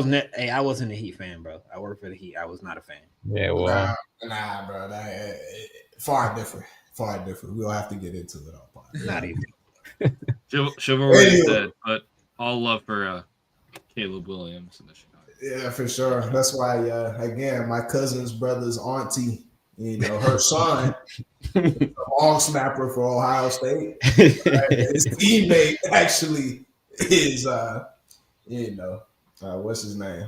wasn't a Heat fan, bro. I worked for the Heat. I was not a fan. Yeah, well, Nah, bro. That, far different. Far different. We'll have to get into it all. Not even. Chivalry is Anyway. dead, but all love for Caleb Williams and the Chicago. Yeah, for sure. That's why, again, my cousin's brother's auntie, her son, a long snapper for Ohio State. Right? His teammate actually is, what's his name?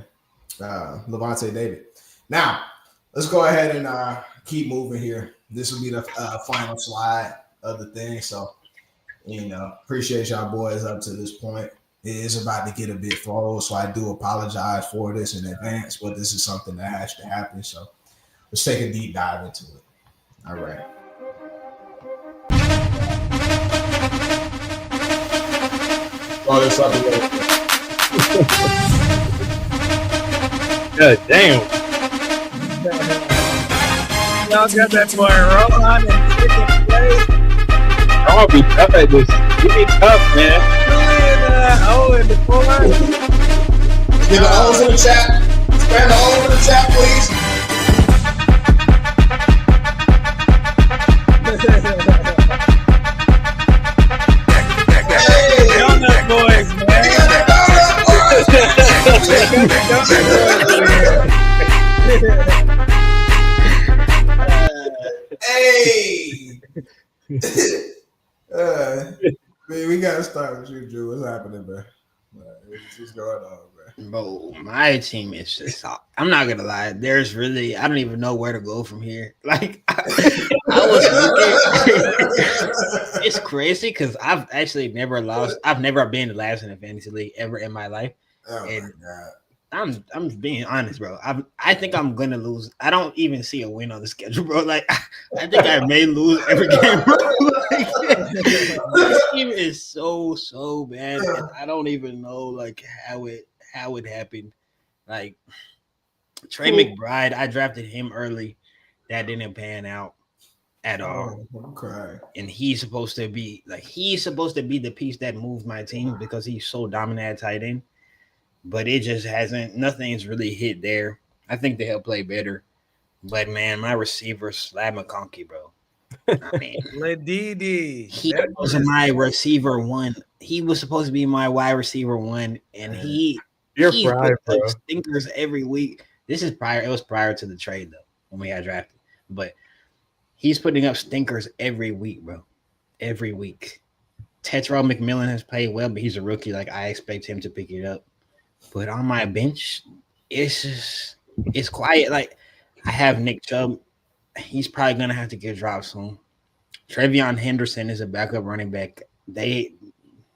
Levante David. Now, let's go ahead and keep moving here. This will be the final slide of the thing. So, appreciate y'all boys up to this point. It is about to get a bit forward, so I do apologize for this in advance, but this is something that has to happen. So let's take a deep dive into it. All right. brought this up again. God damn. Y'all got that boy Rohan and freaking play. I'm gonna be tough at this. You be tough, man. In the corner. Get the O's in the chat. Spam the O's in the chat, please. Donut boys, man. Hey. Man, we gotta start with you, Drew. What's happening, man? What's going on, man? Bro, my team is just. I'm not gonna lie. There's really. I don't even know where to go from here. Like I was looking. It's crazy because I've actually never lost. I've never been last in a fantasy league ever in my life. Oh And my god. I'm being honest, bro. I think I'm gonna lose. I don't even see a win on the schedule, bro. Like I think I may lose every game, bro. Like, this team is so bad, and I don't even know like how it happened. Like Trey McBride, I drafted him early. That didn't pan out at all. Oh, I'm crying. And he's supposed to be the piece that moved my team because he's so dominant at tight end. But it just hasn't. Nothing's really hit there. I think they'll play better. But man, my receiver Slab McConkey, bro. I mean, Ledidi. he was my receiver one. He was supposed to be my wide receiver one, and he's fried, bro. like stinkers every week. This is prior. It was prior to the trade though when we got drafted. But he's putting up stinkers every week, bro. Every week. Tetrell McMillan has played well, but he's a rookie. Like I expect him to pick it up. But on my bench, it's quiet. Like I have Nick Chubb. He's probably gonna have to get dropped soon. Trevion Henderson is a backup running back. They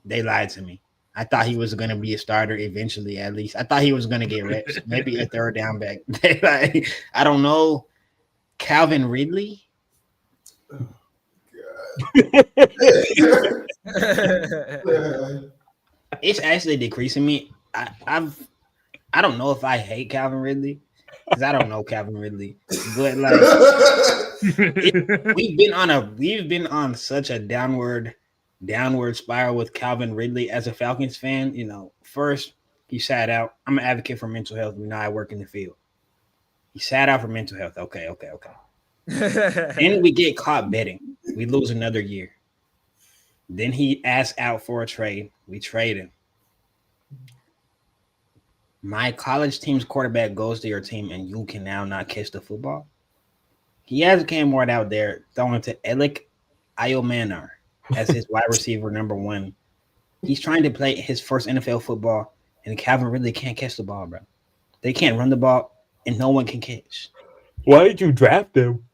lied to me. I thought he was gonna be a starter eventually, at least. I thought he was gonna get reps, maybe a third down back. I don't know. Calvin Ridley. It's actually decreasing me. I don't know if I hate Calvin Ridley because I don't know Calvin Ridley, but like we've been on such a downward spiral with Calvin Ridley as a Falcons fan. You know, first he sat out. I'm an advocate for mental health. You know, I work in the field. He sat out for mental health. Okay. Then we get caught betting. We lose another year. Then he asked out for a trade. We trade him. My college team's quarterback goes to your team and you can now not catch the football. He has Cam Ward out there throwing to Alec Iomanar as his wide receiver number one. He's trying to play his first NFL football, and Calvin Ridley can't catch the ball, bro. They can't run the ball, and no one can catch. Why did you draft him?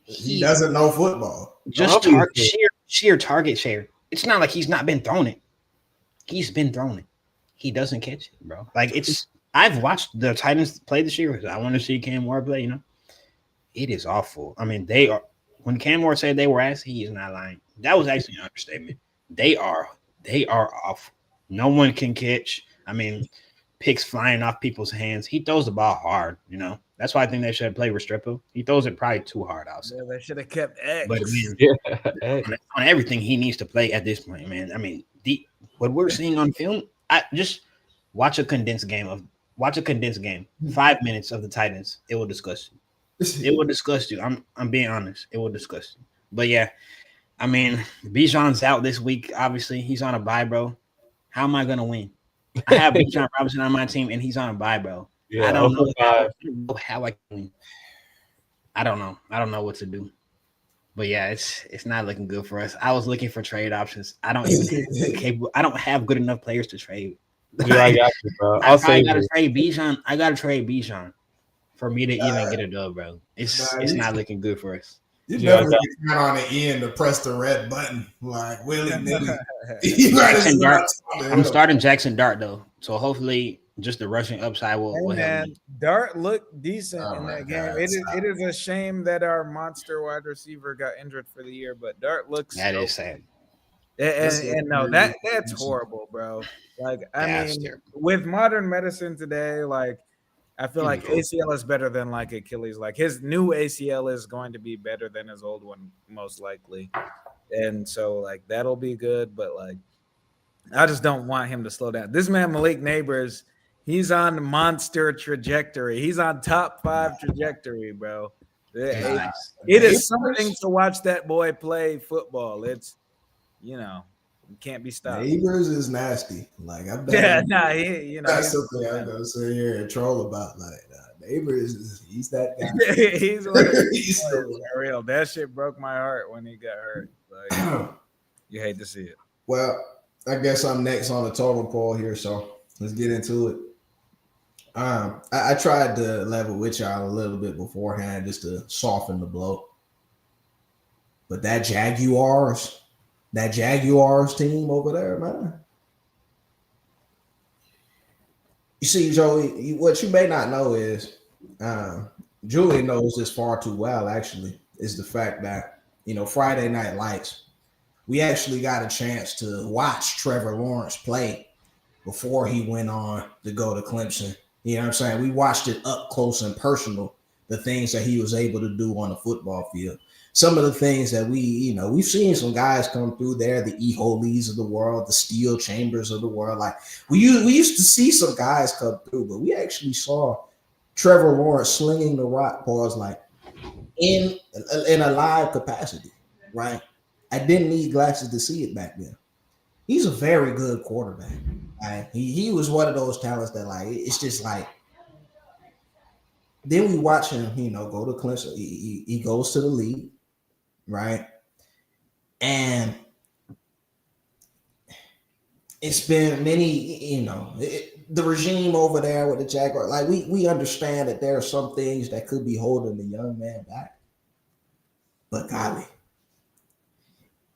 He doesn't know football. Just sheer target share. It's not like he's not been thrown it. He's been thrown it. He doesn't catch it, bro. Like I've watched the Titans play this year. I want to see Cam Ward play, you know. It is awful. I mean, they are when Cam Ward said they were ass, he is not lying. That was actually an understatement. They are awful. No one can catch. I mean, picks flying off people's hands. He throws the ball hard, you know. That's why I think they should have played Restrepo. He throws it probably too hard, I'll say. Yeah, they should have kept X. But on everything he needs to play at this point, man. I mean, what we're seeing on film, I just watch a condensed game. 5 minutes of the Titans. It will disgust you. It will disgust you. I'm being honest. It will disgust you. But yeah, I mean, Bijan's out this week. Obviously, he's on a bye, bro. How am I gonna win? I have Bijan Robinson on my team, and he's on a bye, bro. Yeah, I don't know how I can win. I don't know. I don't know what to do. But yeah, it's not looking good for us. I was looking for trade options. I don't have good enough players to trade. Yeah, I got you, bro. I gotta trade Bijan. I gotta trade Bijan for me to even get a dub, bro. It's not looking good for us. You never get down on the end to press the red button like willy-nilly. I'm starting Jackson Dart though, so hopefully just the rushing upside will help me. Dart looked decent in that game. God, It is a shame that our monster wide receiver got injured for the year, but Dart looks That is sad. And no, that's horrible, bro. Like, I Yeah, it's mean, terrible. with modern medicine today, like, I feel like Beautiful. ACL is better than like Achilles. Like, his new ACL is going to be better than his old one, most likely. And so, like, that'll be good. But like, I just don't want him to slow down. This man, Malik Neighbors, he's on monster trajectory. He's on top 5 trajectory, bro. Nice. It is something to watch that boy play football. It's, you can't be stopped. Neighbors is nasty. Like I've Yeah, done. nah, That's something I'm gonna sit here and troll about. Like Neighbors, he's that guy. he's one of the He's boys, the for real. That shit broke my heart when he got hurt. Like, you hate to see it. Well, I guess I'm next on the total poll here, so let's get into it. I tried to level with y'all a little bit beforehand just to soften the blow, but that Jaguars team over there, man. You see, Joey, what you may not know is, Julie knows this far too well. Actually, is the fact that Friday Night Lights, we actually got a chance to watch Trevor Lawrence play before he went on to go to Clemson. You know what I'm saying? We watched it up close and personal, the things that he was able to do on the football field. Some of the things that we've seen some guys come through there, the E-Holies of the world, the Steel Chambers of the world. Like we used to see some guys come through, but we actually saw Trevor Lawrence slinging the rock balls like in a live capacity, right? I didn't need glasses to see it back then. He's a very good quarterback. Right? He was one of those talents that like it's just like. Then we watch him, go to Clemson. He goes to the league, right? And it's been many, the regime over there with the Jaguars. Like we understand that there are some things that could be holding the young man back. But golly,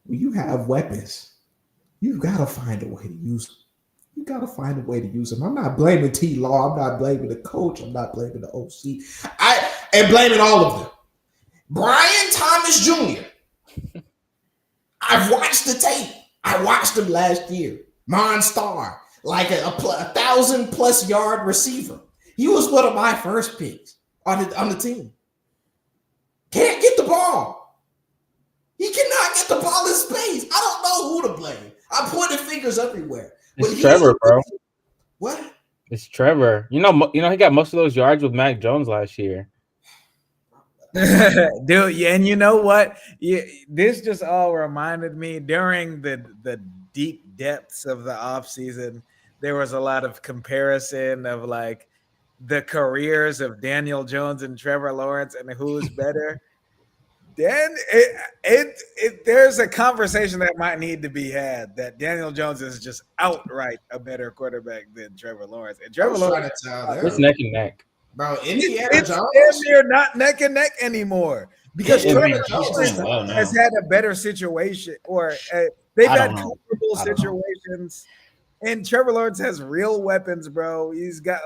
when you have weapons, you've got to find a way to use them. You got to find a way to use them. I'm not blaming T-Law. I'm not blaming the coach. I'm not blaming the OC. I am blaming all of them. Brian Thomas Jr. I've watched the tape. I watched him last year. Monstar, like a 1,000+ yard receiver. He was one of my first picks on the team. Can't get the ball. He cannot get the ball in space. I don't know who to blame. I'm pointing fingers everywhere. It's Trevor, bro. What? It's Trevor. He got most of those yards with Mac Jones last year. Dude, yeah, and you know what? Yeah, this just all reminded me during the deep depths of the offseason, there was a lot of comparison of like the careers of Daniel Jones and Trevor Lawrence and who's better. Then there's a conversation that might need to be had that Daniel Jones is just outright a better quarterback than Trevor Lawrence. And Trevor Lawrence, it's neck and neck. Bro, Indiana it's Jones, they're not neck and neck anymore because Trevor Lawrence has had a better situation, or they've had comfortable situations. And Trevor Lawrence has real weapons, bro. He's got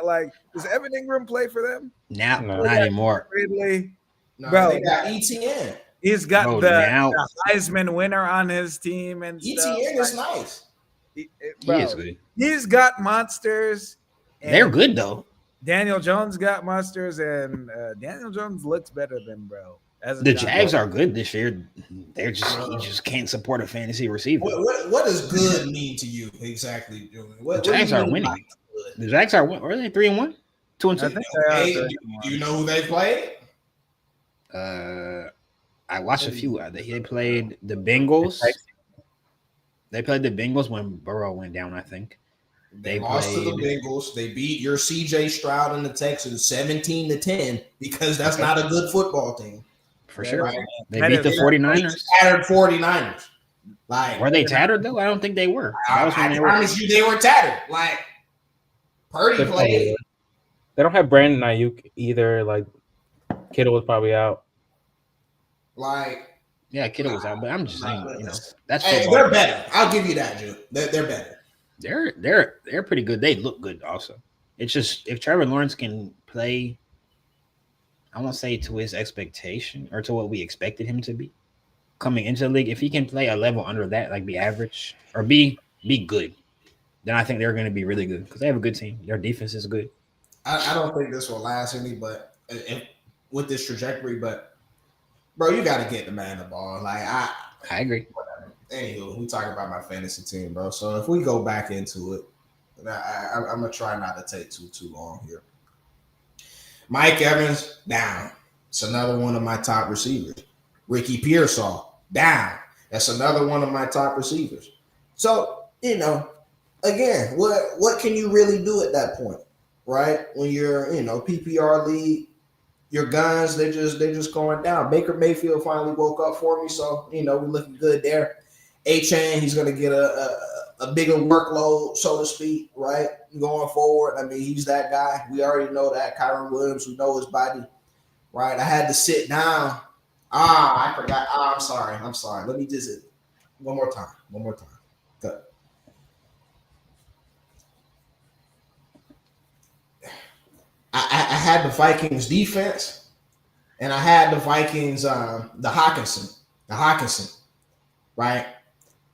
does Evan Ingram play for them? Now, not anymore. Ridley. No, bro, they got ETN. He's got the Heisman winner on his team, and ETN is nice. He is good. He's got monsters. They're good though. Daniel Jones got monsters, and Daniel Jones looks better than bro. The Jags are good this year. He just can't support a fantasy receiver. What does good mean to you exactly, Julian? The Jags are winning. The Jags are what? Are they 3-1? 2-2? Do you know who they played? I watched a few. They played the Bengals. They played the Bengals when Burrow went down, I think. They lost to the Bengals. They beat your CJ Stroud and the Texans 17-10 because that's not a good football team. For sure. Right? They beat the 49ers. Tattered 49ers. Like, were they tattered though? I don't think they were. I promise you they were tattered. Like Purdy played. They don't have Brandon Ayuk either. Like Kittle was probably out. Like, yeah, Kittle was out, but I'm just saying, that's they're better. I'll give you that, Drew. They're better. They're pretty good. They look good also. It's just if Trevor Lawrence can play, I won't say to his expectation or to what we expected him to be, coming into the league, if he can play a level under that, like be average or be good, then I think they're going to be really good because they have a good team. Their defense is good. I don't think this will last any, but with this trajectory, but bro, you got to get the man the ball. Like I agree. Anywho, we talking about my fantasy team, bro. So if we go back into it, I'm gonna try not to take too long here. Mike Evans down. It's another one of my top receivers. Ricky Pearsall down. That's another one of my top receivers. So again, what can you really do at that point, right? When you're PPR league, your guns they're just going down. Baker Mayfield finally woke up for me, so we're looking good there. A-Chain, he's gonna get a bigger workload, so to speak, right? Going forward. I mean, he's that guy. We already know that. Kyron Williams, we know his body, right? I had to sit down. I forgot. I'm sorry. Let me just one more time. Good. I had the Vikings defense, and I had the Vikings, the Hawkinson, right?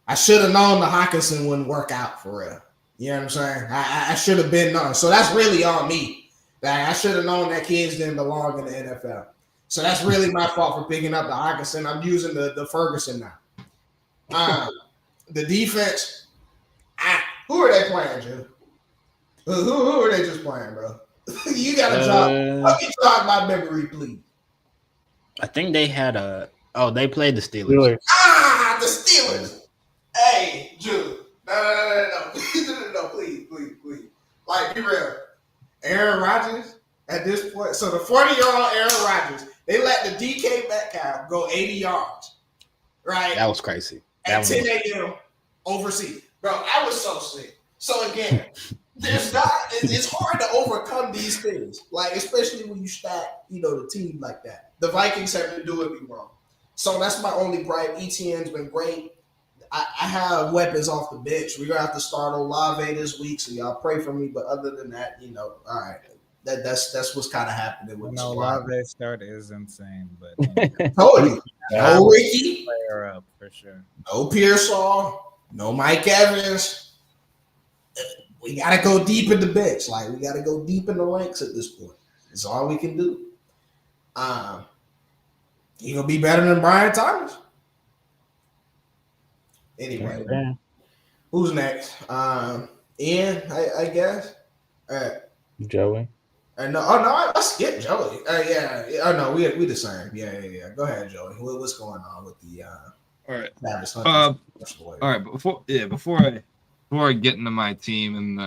I should have known the Hawkinson wouldn't work out for real. You know what I'm saying? I should have been known. So that's really on me. That I should have known that kids didn't belong in the NFL. So that's really my fault for picking up the Hawkinson. I'm using the Ferguson now. The defense, who are they playing, Jim? Who are they just playing, bro? You got to jog. Let me jog my memory, please. I think they had they played the Steelers. The Steelers. Hey, Jude. No. Please. Like, be real. Aaron Rodgers, at this point, so the 40-year-old Aaron Rodgers, they let the DK Metcalf go 80 yards, right? That was crazy. At 10 a.m. overseas. Bro, I was so sick. So, again, it's hard to overcome these things, like, especially when you stack, the team like that. The Vikings have been doing me wrong. So, that's my only gripe. ETN's been great. I have weapons off the bench. We're gonna have to start Olave this week, so y'all pray for me. But other than that, all right. That's what's kind of happening with the squad. Olave start is insane, but Told you, no Ricky, player up for sure. No Pearsall, no Mike Evans. We gotta go deep in the bench. Like we gotta go deep in the ranks at this point. It's all we can do. He gonna be better than Brian Thomas. Anyway, who's next? Ian, I guess. Joey. No, I skipped Joey. Yeah. Oh no, we the same. Yeah. Go ahead, Joey. What's going on with the? All right. Travis All right. Before I get into my team and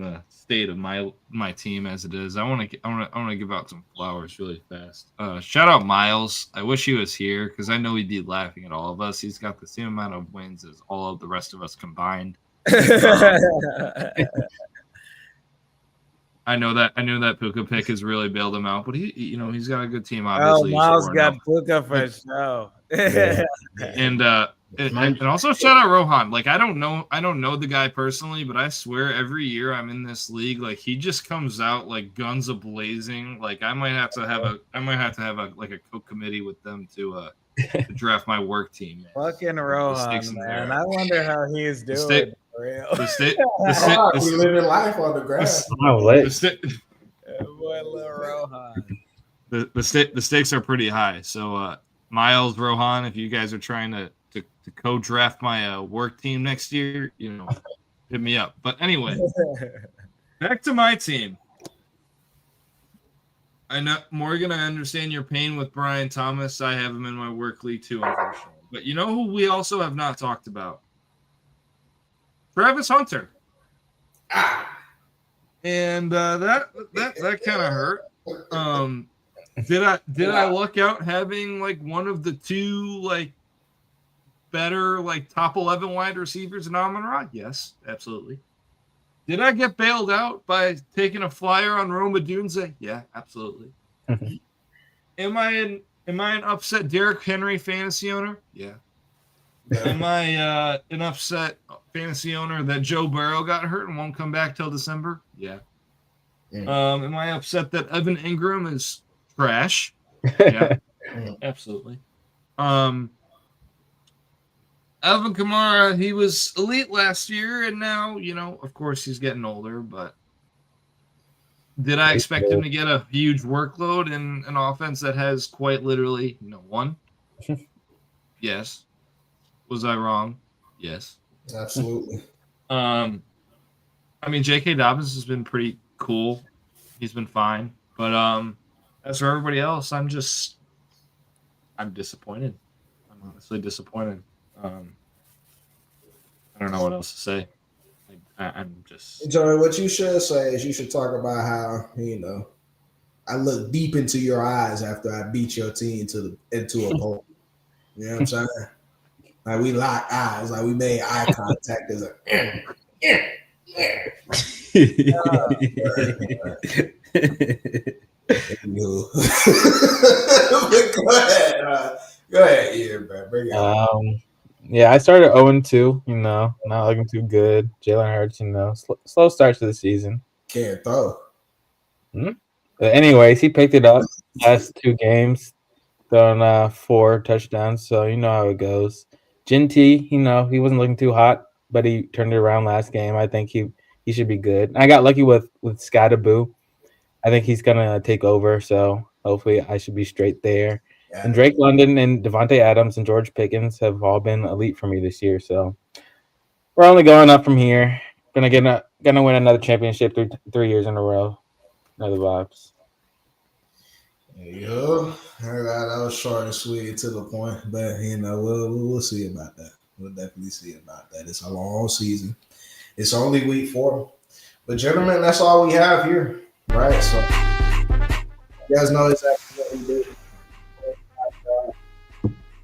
the state of my team as it is, I want to give out some flowers really fast. Shout out Miles. I wish he was here because I know he'd be laughing at all of us. He's got the same amount of wins as all of the rest of us combined. I know that Puka pick has really bailed him out, but he's got a good team. Obviously, Miles got Puka for show. And also shout out Rohan. Like I don't know the guy personally, but I swear every year I'm in this league, like he just comes out like guns a blazing. Like I might have to have a Coke committee with them to draft my work team. Man. Fucking Rohan, man. I wonder how he's doing. We living life on the grass. The stakes are pretty high. So Miles, Rohan, if you guys are trying to co-draft my work team next year, hit me up. But anyway, back to my team. I know, Morgan, I understand your pain with Brian Thomas. I have him in my work league too, unfortunately. But you know who we also have not talked about? Travis Hunter. And that kind of hurt. Did I luck out having like one of the two like better like top 11 wide receivers in Amon-Ra? Yes, absolutely. Did I get bailed out by taking a flyer on Roma Dunze? Yeah, absolutely. Am I an upset Derrick Henry fantasy owner? Yeah. Am I an upset fantasy owner that Joe Burrow got hurt and won't come back till December? Yeah. Am I upset that Evan Ingram is trash? Yeah, absolutely. Alvin Kamara, he was elite last year, and now, of course, he's getting older, but did I expect him to get a huge workload in an offense that has quite literally no one? Yes. Was I wrong? Yes. Absolutely. J.K. Dobbins has been pretty cool. He's been fine. But as for everybody else, I'm disappointed. I'm honestly disappointed. I don't know what else to say. I'm just. Joey, what you should say is you should talk about how, I looked deep into your eyes after I beat your team into a pole. You know what I'm saying? Like we locked eyes, like we made eye contact. As go ahead, yeah, bro. Bring it on. Yeah, I started 0-2. Not looking too good. Jalen Hurts, slow start to the season. Can't throw. But anyways, he picked it up last 2 games, throwing 4 touchdowns. So you know how it goes. Jinty, he wasn't looking too hot, but he turned it around last game. I think he should be good. I got lucky with Scottaboo. I think he's gonna take over. So hopefully, I should be straight there. Yeah. And Drake London and Devontae Adams and George Pickens have all been elite for me this year. So we're only going up from here. Gonna win another championship 3 years in a row. Another vibes. Yeah, that was short and sweet to the point, but we'll see about that. We'll definitely see about that. It's a long season. It's only week 4, but gentlemen, that's all we have here, right? So you guys know exactly what we do.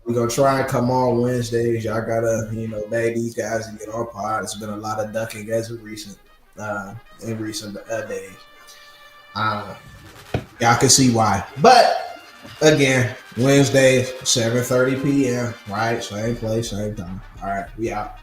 We're gonna try and come on Wednesdays. Y'all gotta, beg these guys and get on pod. It's been a lot of ducking as of recent days. Y'all can see why. But again, Wednesdays, 7:30 p.m. Right? Same place, same time. All right, we out.